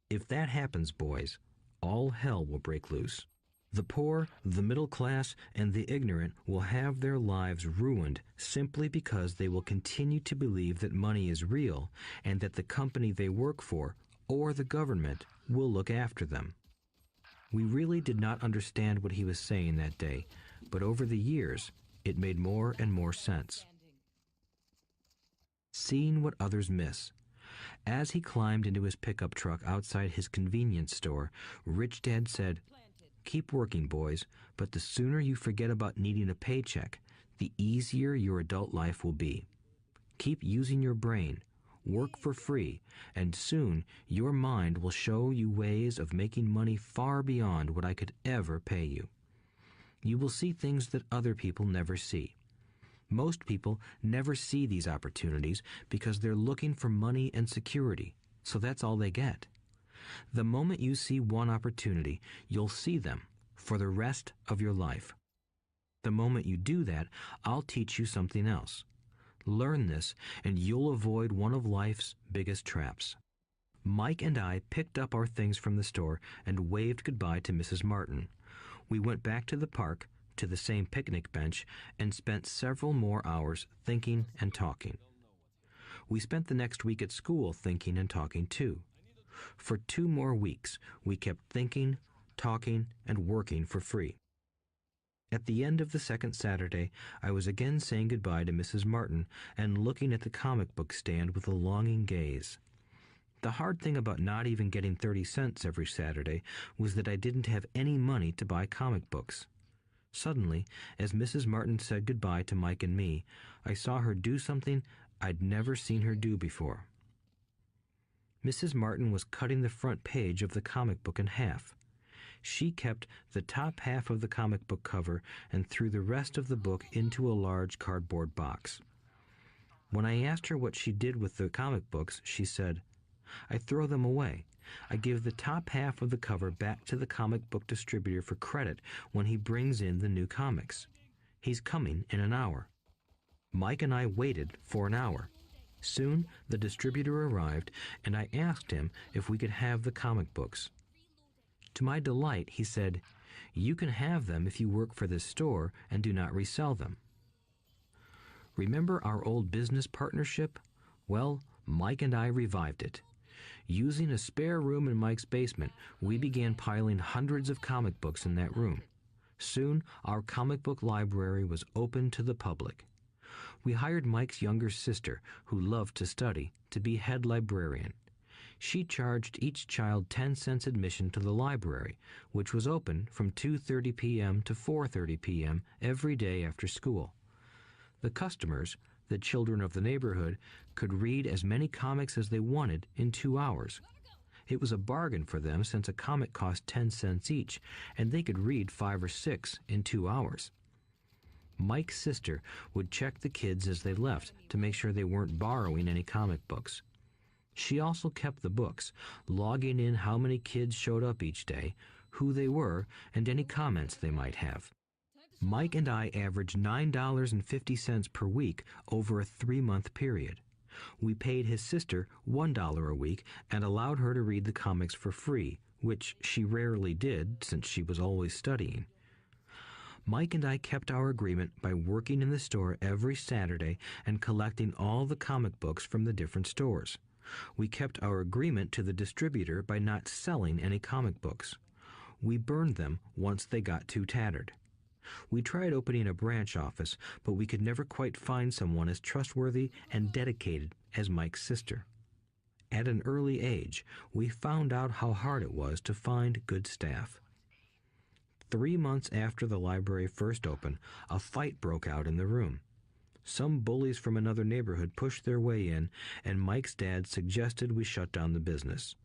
If that happens, boys, all hell will break loose. The poor, the middle class, and the ignorant will have their lives ruined simply because they will continue to believe that money is real and that the company they work for, or the government, will look after them. We really did not understand what he was saying that day, but over the years, it made more and more sense. Seeing what others miss. As he climbed into his pickup truck outside his convenience store, Rich Dad said, "Keep working, boys, but the sooner you forget about needing a paycheck, the easier your adult life will be. Keep using your brain, work for free, and soon your mind will show you ways of making money far beyond what I could ever pay you. You will see things that other people never see. Most people never see these opportunities because they're looking for money and security, so that's all they get. The moment you see one opportunity, you'll see them for the rest of your life. The moment you do that, I'll teach you something else. Learn this, and you'll avoid one of life's biggest traps." Mike and I picked up our things from the store and waved goodbye to Mrs. Martin. We went back to the park, to the same picnic bench, and spent several more hours thinking and talking. We spent the next week at school thinking and talking too. For 2 more weeks, we kept thinking, talking, and working for free. At the end of the second Saturday, I was again saying goodbye to Mrs. Martin and looking at the comic book stand with a longing gaze. The hard thing about not even getting 30 cents every Saturday was that I didn't have any money to buy comic books. Suddenly, as Mrs. Martin said goodbye to Mike and me, I saw her do something I'd never seen her do before. Mrs. Martin was cutting the front page of the comic book in half. She kept the top half of the comic book cover and threw the rest of the book into a large cardboard box. When I asked her what she did with the comic books, she said, "I throw them away. I give the top half of the cover back to the comic book distributor for credit when he brings in the new comics. He's coming in an hour." Mike and I waited for an hour. Soon the distributor arrived, and I asked him if we could have the comic books. To my delight, he said, "You can have them if you work for this store and do not resell them." Remember our old business partnership? Well, Mike and I revived it. Using a spare room in Mike's basement, we began piling hundreds of comic books in that room. Soon, our comic book library was open to the public. We hired Mike's younger sister, who loved to study, to be head librarian. She charged each child 10 cents admission to the library, which was open from 2:30 p.m. to 4:30 p.m. every day after school. The customers, the children of the neighborhood, could read as many comics as they wanted in 2 hours. It was a bargain for them since a comic cost 10 cents each, and they could read 5 or 6 in 2 hours. Mike's sister would check the kids as they left to make sure they weren't borrowing any comic books. She also kept the books, logging in how many kids showed up each day, who they were, and any comments they might have. Mike and I averaged $9.50 per week over a 3-month period. We paid his sister $1 a week and allowed her to read the comics for free, which she rarely did since she was always studying. Mike and I kept our agreement by working in the store every Saturday and collecting all the comic books from the different stores. We kept our agreement to the distributor by not selling any comic books. We burned them once they got too tattered. We tried opening a branch office, but we could never quite find someone as trustworthy and dedicated as Mike's sister. At an early age, we found out how hard it was to find good staff. 3 months after the library first opened, a fight broke out in the room. Some bullies from another neighborhood pushed their way in, and Mike's dad suggested we shut down the business.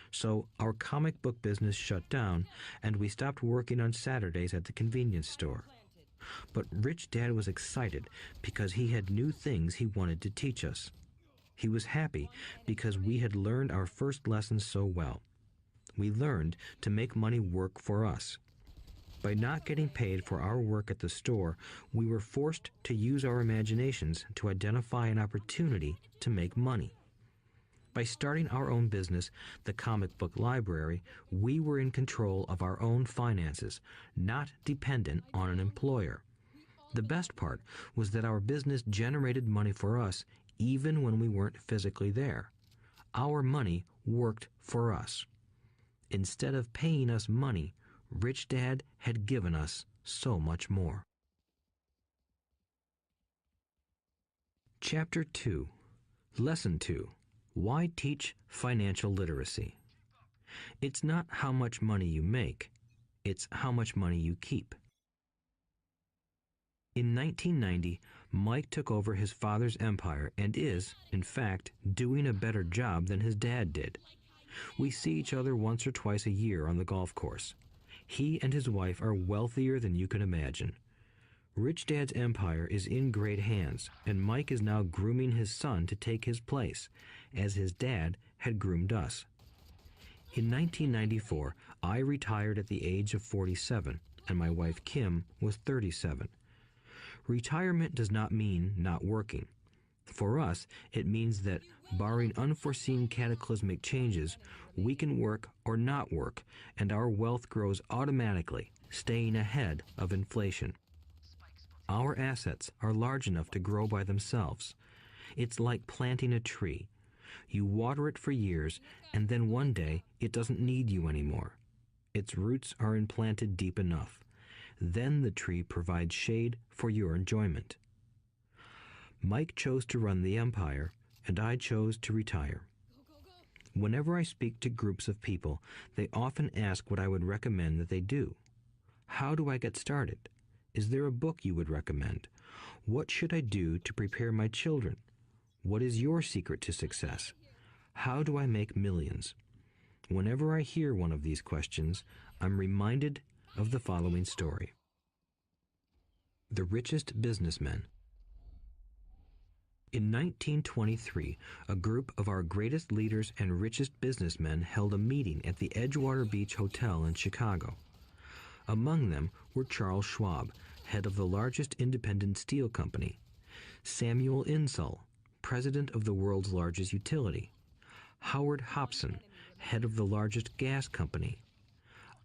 So our comic book business shut down, and we stopped working on Saturdays at the convenience store. But Rich Dad was excited because he had new things he wanted to teach us. He was happy because we had learned our first lessons so well. We learned to make money work for us. By not getting paid for our work at the store, we were forced to use our imaginations to identify an opportunity to make money. By starting our own business, the comic book library, we were in control of our own finances, not dependent on an employer. The best part was that our business generated money for us even when we weren't physically there. Our money worked for us. Instead of paying us money, Rich Dad had given us so much more. Chapter 2, Lesson 2. Why teach financial literacy? It's not how much money you make, it's how much money you keep. In 1990, Mike took over his father's empire and is, in fact, doing a better job than his dad did. We see each other once or twice a year on the golf course. He and his wife are wealthier than you can imagine. Rich Dad's empire is in great hands, and Mike is now grooming his son to take his place, as his dad had groomed us. In 1994, I retired at the age of 47, and my wife Kim was 37. Retirement does not mean not working. For us, it means that, barring unforeseen cataclysmic changes, we can work or not work, and our wealth grows automatically, staying ahead of inflation. Our assets are large enough to grow by themselves. It's like planting a tree. You water it for years, and then one day it doesn't need you anymore. Its roots are implanted deep enough. Then the tree provides shade for your enjoyment. Mike chose to run the empire, and I chose to retire. Whenever I speak to groups of people, they often ask what I would recommend that they do. How do I get started? Is there a book you would recommend? What should I do to prepare my children? What is your secret to success? How do I make millions? Whenever I hear one of these questions, I'm reminded of the following story. The richest businessmen. In 1923, a group of our greatest leaders and richest businessmen held a meeting at the Edgewater Beach Hotel in Chicago. Among them were Charles Schwab, head of the largest independent steel company; Samuel Insull, president of the world's largest utility; Howard Hobson, head of the largest gas company;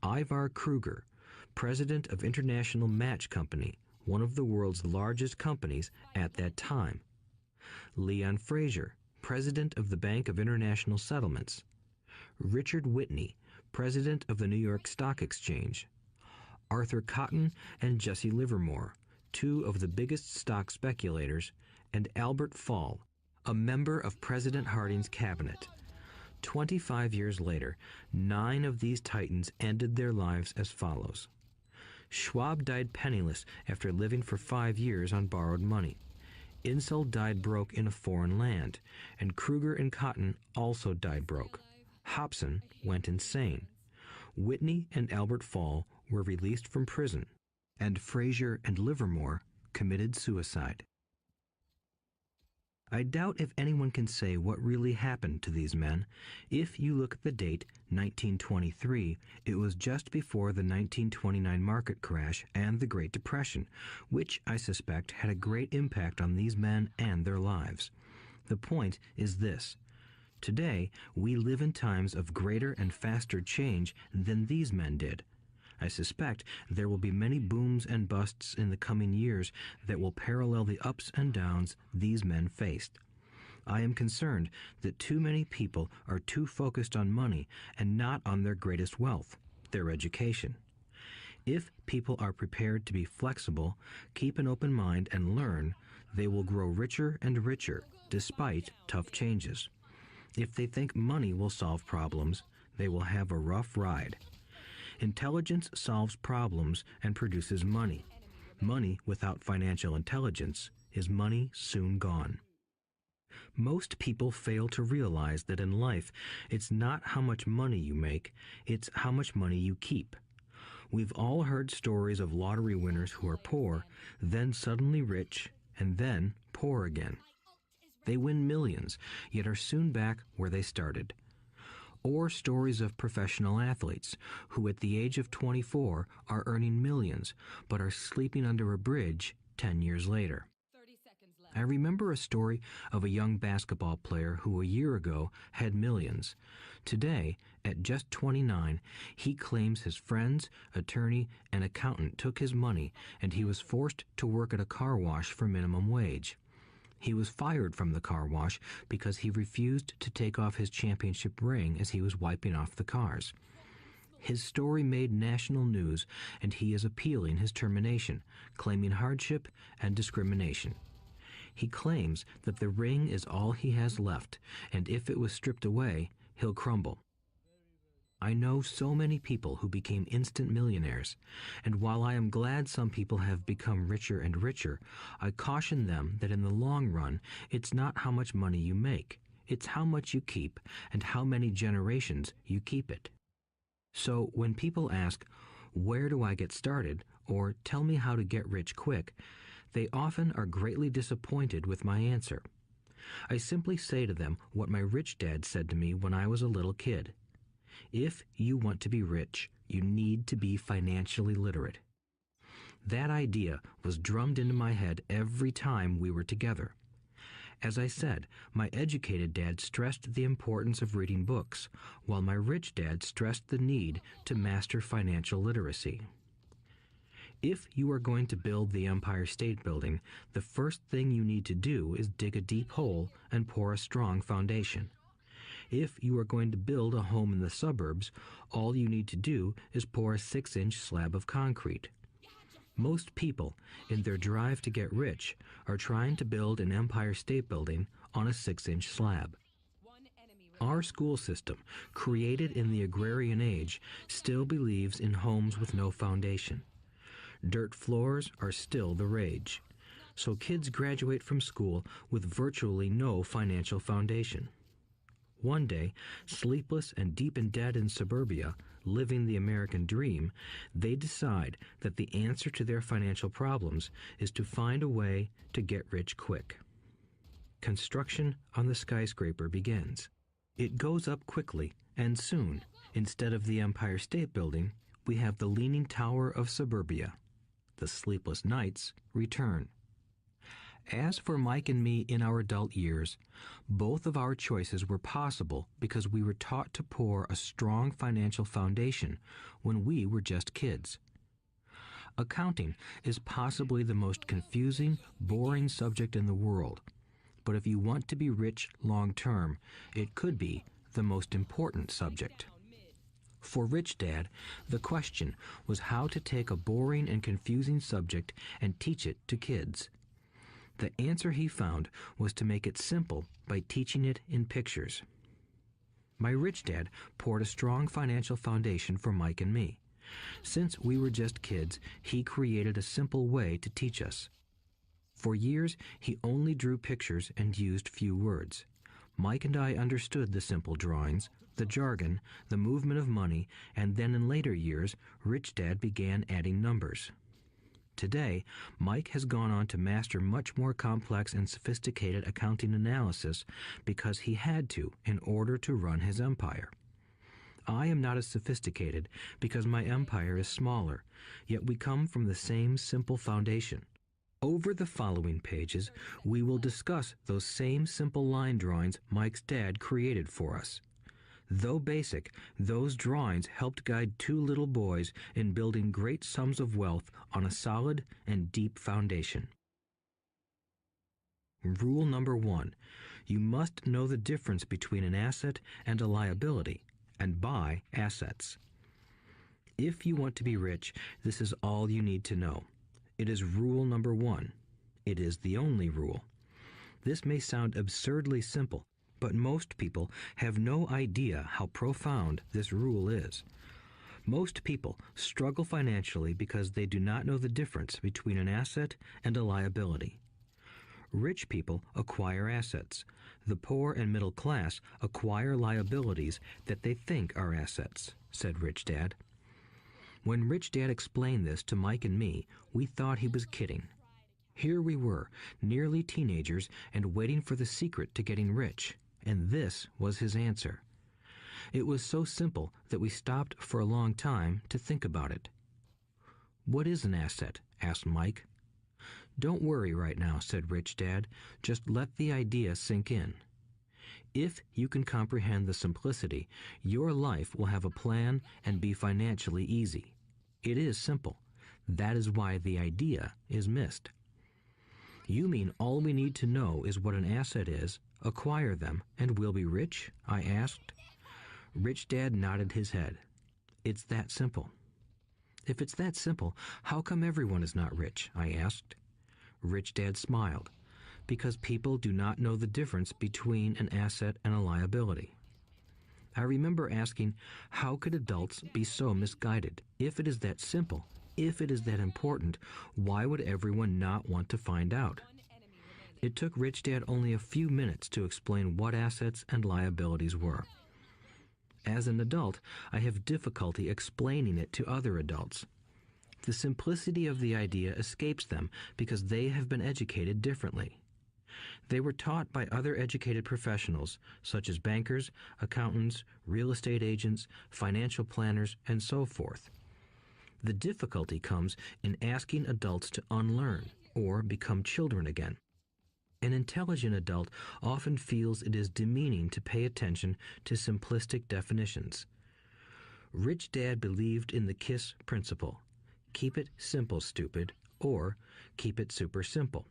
Ivar Kruger, president of International Match Company, one of the world's largest companies at that time; Leon Fraser, president of the Bank of International Settlements; Richard Whitney, president of the New York Stock Exchange; Arthur Cotton and Jesse Livermore, two of the biggest stock speculators; and Albert Fall, a member of President Harding's cabinet. 25 years later, 9 of these titans ended their lives as follows. Schwab died penniless after living for 5 years on borrowed money. Insull died broke in a foreign land, and Kruger and Cotton also died broke. Hobson went insane. Whitney and Albert Fall were released from prison, and Fraser and Livermore committed suicide. I doubt if anyone can say what really happened to these men. If you look at the date, 1923, it was just before the 1929 market crash and the Great Depression, which I suspect had a great impact on these men and their lives. The point is this. Today, we live in times of greater and faster change than these men did. I suspect there will be many booms and busts in the coming years that will parallel the ups and downs these men faced. I am concerned that too many people are too focused on money and not on their greatest wealth, their education. If people are prepared to be flexible, keep an open mind, and learn, they will grow richer and richer despite tough changes. If they think money will solve problems, they will have a rough ride. Intelligence solves problems and produces money. Money without financial intelligence is money soon gone. Most people fail to realize that in life, it's not how much money you make, it's how much money you keep. We've all heard stories of lottery winners who are poor, then suddenly rich, and then poor again. They win millions, yet are soon back where they started. Or stories of professional athletes who at the age of 24 are earning millions, but are sleeping under a bridge 10 years later. 30 seconds left. I remember a story of a young basketball player who a year ago had millions. Today, at just 29, he claims his friends, attorney, and accountant took his money and he was forced to work at a car wash for minimum wage. He was fired from the car wash because he refused to take off his championship ring as he was wiping off the cars. His story made national news, and he is appealing his termination, claiming hardship and discrimination. He claims that the ring is all he has left, and if it was stripped away, he'll crumble. I know so many people who became instant millionaires, and while I am glad some people have become richer and richer, I caution them that in the long run, it's not how much money you make, it's how much you keep and how many generations you keep it. So when people ask, "Where do I get started?" or "Tell me how to get rich quick," they often are greatly disappointed with my answer. I simply say to them what my rich dad said to me when I was a little kid. If you want to be rich, you need to be financially literate. That idea was drummed into my head every time we were together. As I said, my educated dad stressed the importance of reading books, while my rich dad stressed the need to master financial literacy. If you are going to build the Empire State Building, the first thing you need to do is dig a deep hole and pour a strong foundation. If you are going to build a home in the suburbs, all you need to do is pour a 6-inch slab of concrete. Most people, in their drive to get rich, are trying to build an Empire State Building on a 6-inch slab. Our school system, created in the agrarian age, still believes in homes with no foundation. Dirt floors are still the rage. So kids graduate from school with virtually no financial foundation. One day, sleepless and deep in debt in suburbia, living the American dream, they decide that the answer to their financial problems is to find a way to get rich quick. Construction on the skyscraper begins. It goes up quickly, and soon, instead of the Empire State Building, we have the Leaning Tower of suburbia. The sleepless nights return. As for Mike and me in our adult years, both of our choices were possible because we were taught to pour a strong financial foundation when we were just kids. Accounting is possibly the most confusing, boring subject in the world, but if you want to be rich long term, it could be the most important subject. For Rich Dad, the question was how to take a boring and confusing subject and teach it to kids. The answer he found was to make it simple by teaching it in pictures. My rich dad poured a strong financial foundation for Mike and me. Since we were just kids, he created a simple way to teach us. For years, he only drew pictures and used few words. Mike and I understood the simple drawings, the jargon, the movement of money, and then in later years, Rich Dad began adding numbers. Today, Mike has gone on to master much more complex and sophisticated accounting analysis because he had to in order to run his empire. I am not as sophisticated because my empire is smaller, yet we come from the same simple foundation. Over the following pages, we will discuss those same simple line drawings Mike's dad created for us. Though basic, those drawings helped guide two little boys in building great sums of wealth on a solid and deep foundation. Rule number 1. You must know the difference between an asset and a liability, and buy assets. If you want to be rich, this is all you need to know. It is rule number 1. It is the only rule. This may sound absurdly simple, But most people have no idea how profound this rule is. Most people struggle financially because they do not know the difference between an asset and a liability. Rich people acquire assets. The poor and middle class acquire liabilities that they think are assets, said Rich Dad. When Rich Dad explained this to Mike and me, we thought he was kidding. Here we were, nearly teenagers, and waiting for the secret to getting rich, and this was his answer. It was so simple that we stopped for a long time to think about it. "What is an asset?" asked Mike. "Don't worry right now," said Rich Dad. "Just let the idea sink in. If you can comprehend the simplicity, your life will have a plan and be financially easy. It is simple. That is why the idea is missed." "You mean all we need to know is what an asset is, acquire them, and we'll be rich?" I asked. Rich Dad nodded his head. "It's that simple." "If it's that simple, how come everyone is not rich?" I asked. Rich Dad smiled. "Because people do not know the difference between an asset and a liability." I remember asking, how could adults be so misguided? If it is that simple, if it is that important, why would everyone not want to find out? It took Rich Dad only a few minutes to explain what assets and liabilities were. As an adult, I have difficulty explaining it to other adults. The simplicity of the idea escapes them because they have been educated differently. They were taught by other educated professionals, such as bankers, accountants, real estate agents, financial planners, and so forth. The difficulty comes in asking adults to unlearn or become children again. An intelligent adult often feels it is demeaning to pay attention to simplistic definitions. Rich Dad believed in the KISS principle. Keep it simple, stupid, or keep it super simple.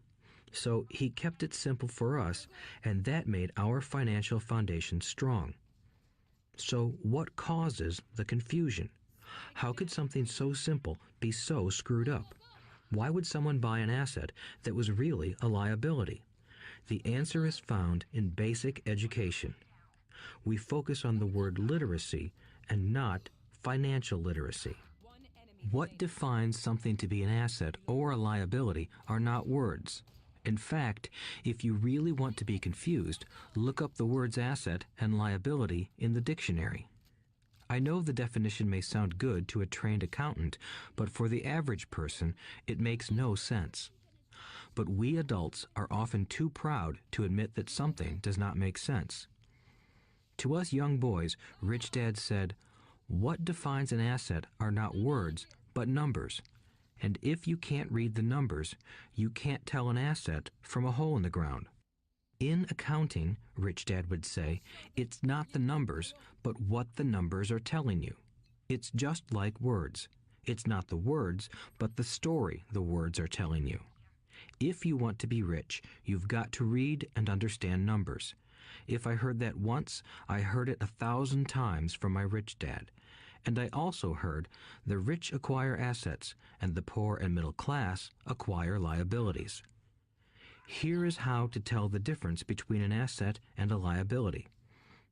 So he kept it simple for us, and that made our financial foundation strong. So what causes the confusion? How could something so simple be so screwed up? Why would someone buy an asset that was really a liability? The answer is found in basic education. We focus on the word literacy and not financial literacy. What defines something to be an asset or a liability are not words. In fact, if you really want to be confused, look up the words asset and liability in the dictionary. I know the definition may sound good to a trained accountant, but for the average person, it makes no sense. But we adults are often too proud to admit that something does not make sense. To us young boys, Rich Dad said, "What defines an asset are not words, but numbers. And if you can't read the numbers, you can't tell an asset from a hole in the ground." In accounting, Rich Dad would say, it's not the numbers, but what the numbers are telling you. It's just like words. It's not the words, but the story the words are telling you. If you want to be rich, you've got to read and understand numbers. If I heard that once, I heard it 1,000 times from my Rich Dad. And I also heard the rich acquire assets and the poor and middle class acquire liabilities. Here is how to tell the difference between an asset and a liability.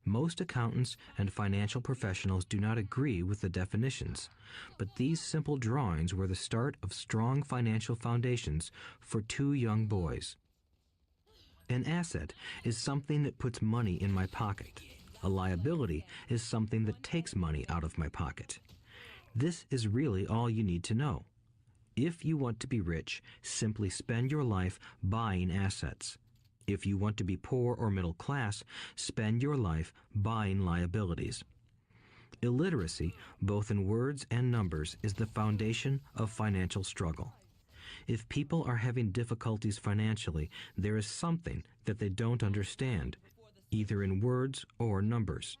Most accountants and financial professionals do not agree with the definitions, but these simple drawings were the start of strong financial foundations for two young boys. An asset is something that puts money in my pocket. A liability is something that takes money out of my pocket. This is really all you need to know. If you want to be rich, simply spend your life buying assets. If you want to be poor or middle class, spend your life buying liabilities. Illiteracy, both in words and numbers, is the foundation of financial struggle. If people are having difficulties financially, there is something that they don't understand, either in words or numbers.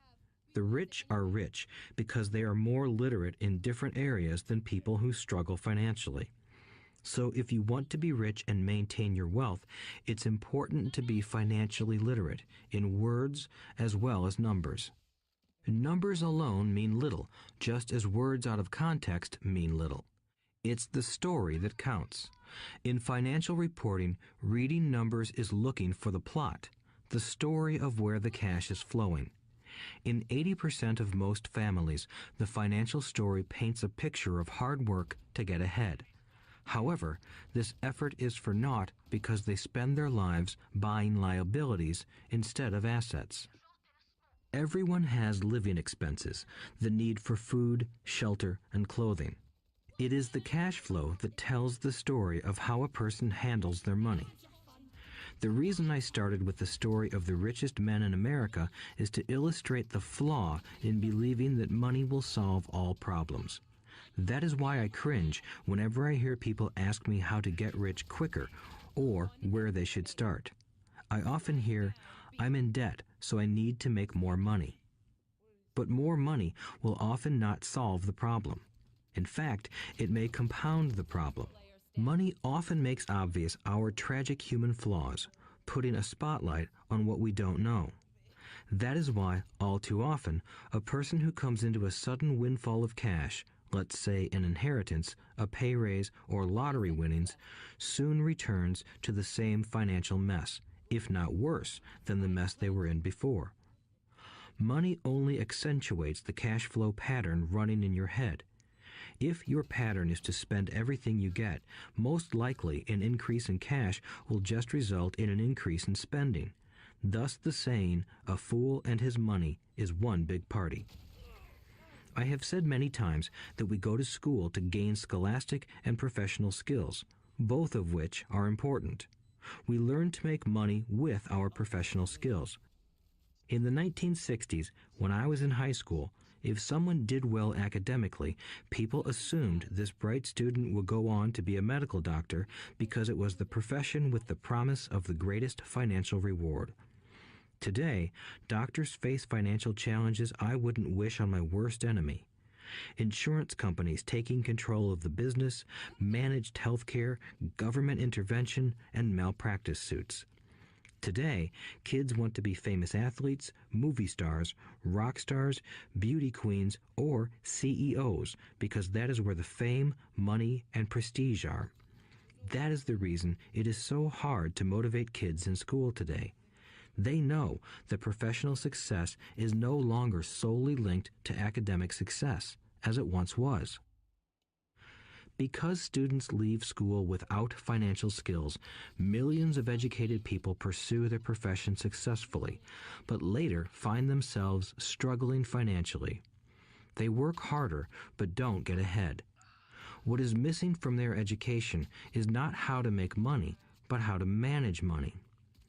The rich are rich because they are more literate in different areas than people who struggle financially. So if you want to be rich and maintain your wealth, it's important to be financially literate in words as well as numbers. Numbers alone mean little, just as words out of context mean little. It's the story that counts. In financial reporting, reading numbers is looking for the plot. the story of where the cash is flowing. In 80% of most families, the financial story paints a picture of hard work to get ahead. However, this effort is for naught because they spend their lives buying liabilities instead of assets. Everyone has living expenses, the need for food, shelter, and clothing. It is the cash flow that tells the story of how a person handles their money. The reason I started with the story of the richest men in America is to illustrate the flaw in believing that money will solve all problems. That is why I cringe whenever I hear people ask me how to get rich quicker or where they should start. I often hear, "I'm in debt, so I need to make more money." But more money will often not solve the problem. In fact, it may compound the problem. Money often makes obvious our tragic human flaws, putting a spotlight on what we don't know. That is why, all too often, a person who comes into a sudden windfall of cash, let's say an inheritance, a pay raise, or lottery winnings, soon returns to the same financial mess, if not worse than the mess they were in before. Money only accentuates the cash flow pattern running in your head. If your pattern is to spend everything you get, most likely an increase in cash will just result in an increase in spending. Thus the saying, "A fool and his money is one big party." I have said many times that we go to school to gain scholastic and professional skills, both of which are important. We learn to make money with our professional skills. In the 1960s, when I was in high school, if someone did well academically, people assumed this bright student would go on to be a medical doctor because it was the profession with the promise of the greatest financial reward. Today, doctors face financial challenges I wouldn't wish on my worst enemy. Insurance companies taking control of the business, managed health care, government intervention, and malpractice suits. Today, kids want to be famous athletes, movie stars, rock stars, beauty queens, or CEOs because that is where the fame, money, and prestige are. That is the reason it is so hard to motivate kids in school today. They know that professional success is no longer solely linked to academic success, as it once was. Because students leave school without financial skills, millions of educated people pursue their profession successfully, but later find themselves struggling financially. They work harder, but don't get ahead. What is missing from their education is not how to make money, but how to manage money.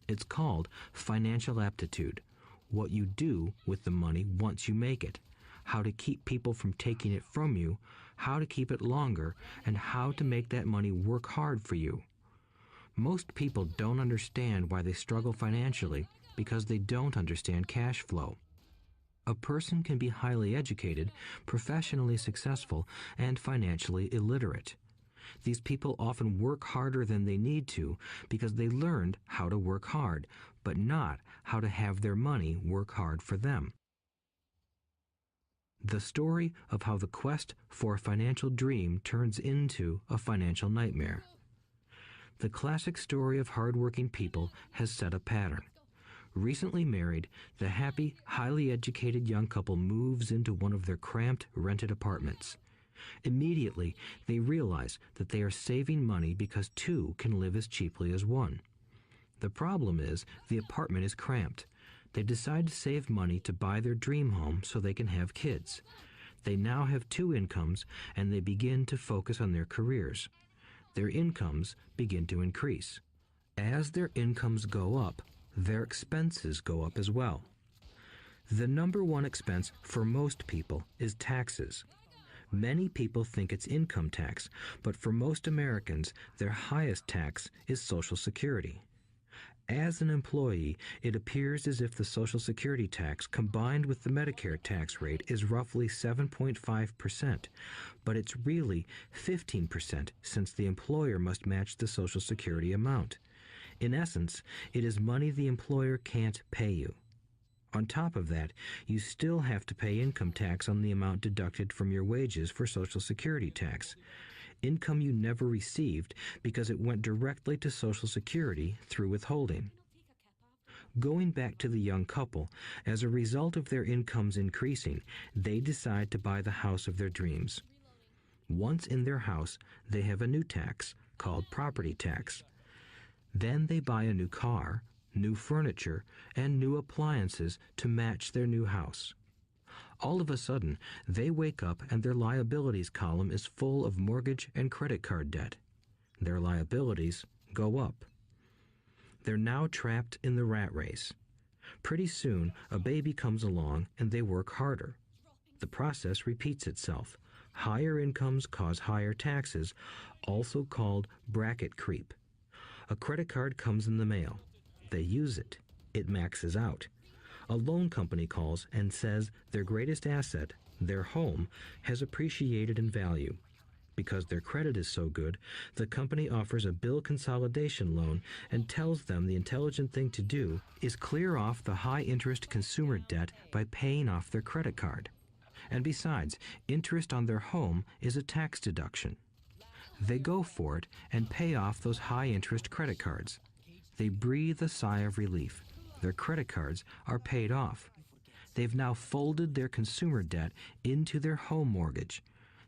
It's called financial aptitude, what you do with the money once you make it, how to keep people from taking it from you, how to keep it longer, and how to make that money work hard for you. Most people don't understand why they struggle financially because they don't understand cash flow. A person can be highly educated, professionally successful, and financially illiterate. These people often work harder than they need to because they learned how to work hard, but not how to have their money work hard for them. The story of how the quest for a financial dream turns into a financial nightmare. The classic story of hardworking people has set a pattern. Recently married, the happy, highly educated young couple moves into one of their cramped, rented apartments. Immediately, they realize that they are saving money because two can live as cheaply as one. The problem is the apartment is cramped. They decide to save money to buy their dream home so they can have kids. They now have two incomes, and they begin to focus on their careers. Their incomes begin to increase. As their incomes go up, their expenses go up as well. The number one expense for most people is taxes. Many people think it's income tax, but for most Americans, their highest tax is Social Security. As an employee, it appears as if the Social Security tax combined with the Medicare tax rate is roughly 7.5%, but it's really 15% since the employer must match the Social Security amount. In essence, it is money the employer can't pay you. On top of that, you still have to pay income tax on the amount deducted from your wages for Social Security tax. Income you never received because it went directly to Social Security through withholding. Going back to the young couple, as a result of their incomes increasing, they decide to buy the house of their dreams. Once in their house, they have a new tax, called property tax. Then they buy a new car, new furniture, and new appliances to match their new house. All of a sudden, they wake up and their liabilities column is full of mortgage and credit card debt. Their liabilities go up. They're now trapped in the rat race. Pretty soon, a baby comes along and they work harder. The process repeats itself. Higher incomes cause higher taxes, also called bracket creep. A credit card comes in the mail. They use it. It maxes out. A loan company calls and says their greatest asset, their home, has appreciated in value. Because their credit is so good, the company offers a bill consolidation loan and tells them the intelligent thing to do is clear off the high-interest consumer debt by paying off their credit card. And besides, interest on their home is a tax deduction. They go for it and pay off those high-interest credit cards. They breathe a sigh of relief. Their credit cards are paid off. They've now folded their consumer debt into their home mortgage.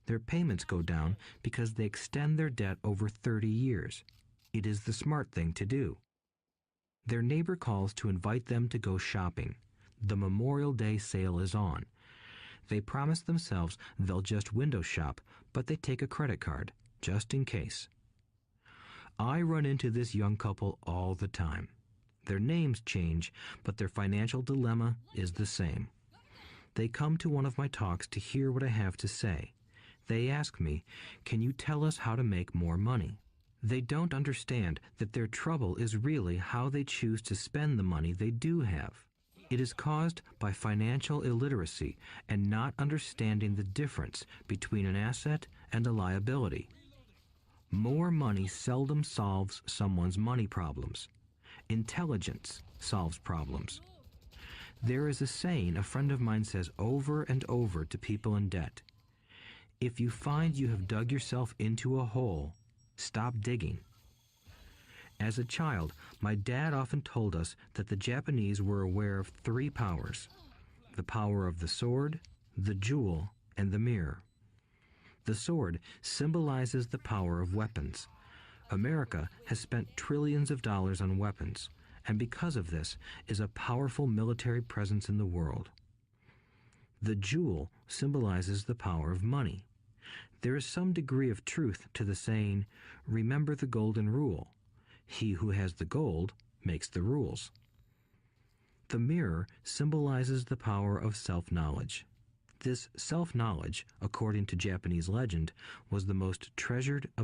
Their payments go down because they extend their debt over 30 years. It is the smart thing to do. Their neighbor calls to invite them to go shopping. The Memorial Day sale is on. They promise themselves they'll just window shop, but they take a credit card, just in case. I run into this young couple all the time. Their names change, but their financial dilemma is the same. They come to one of my talks to hear what I have to say. They ask me, "Can you tell us how to make more money?" They don't understand that their trouble is really how they choose to spend the money they do have. It is caused by financial illiteracy and not understanding the difference between an asset and a liability. More money seldom solves someone's money problems. Intelligence solves problems. There is a saying a friend of mine says over and over to people in debt. If you find you have dug yourself into a hole, stop digging. As a child, my dad often told us that the Japanese were aware of 3 powers: the power of the sword, the jewel, and the mirror. The sword symbolizes the power of weapons. America has spent trillions of dollars on weapons, and because of this, is a powerful military presence in the world. The jewel symbolizes the power of money. There is some degree of truth to the saying, "Remember the golden rule. He who has the gold makes the rules." The mirror symbolizes the power of self-knowledge. This self-knowledge, according to Japanese legend, was the most treasured of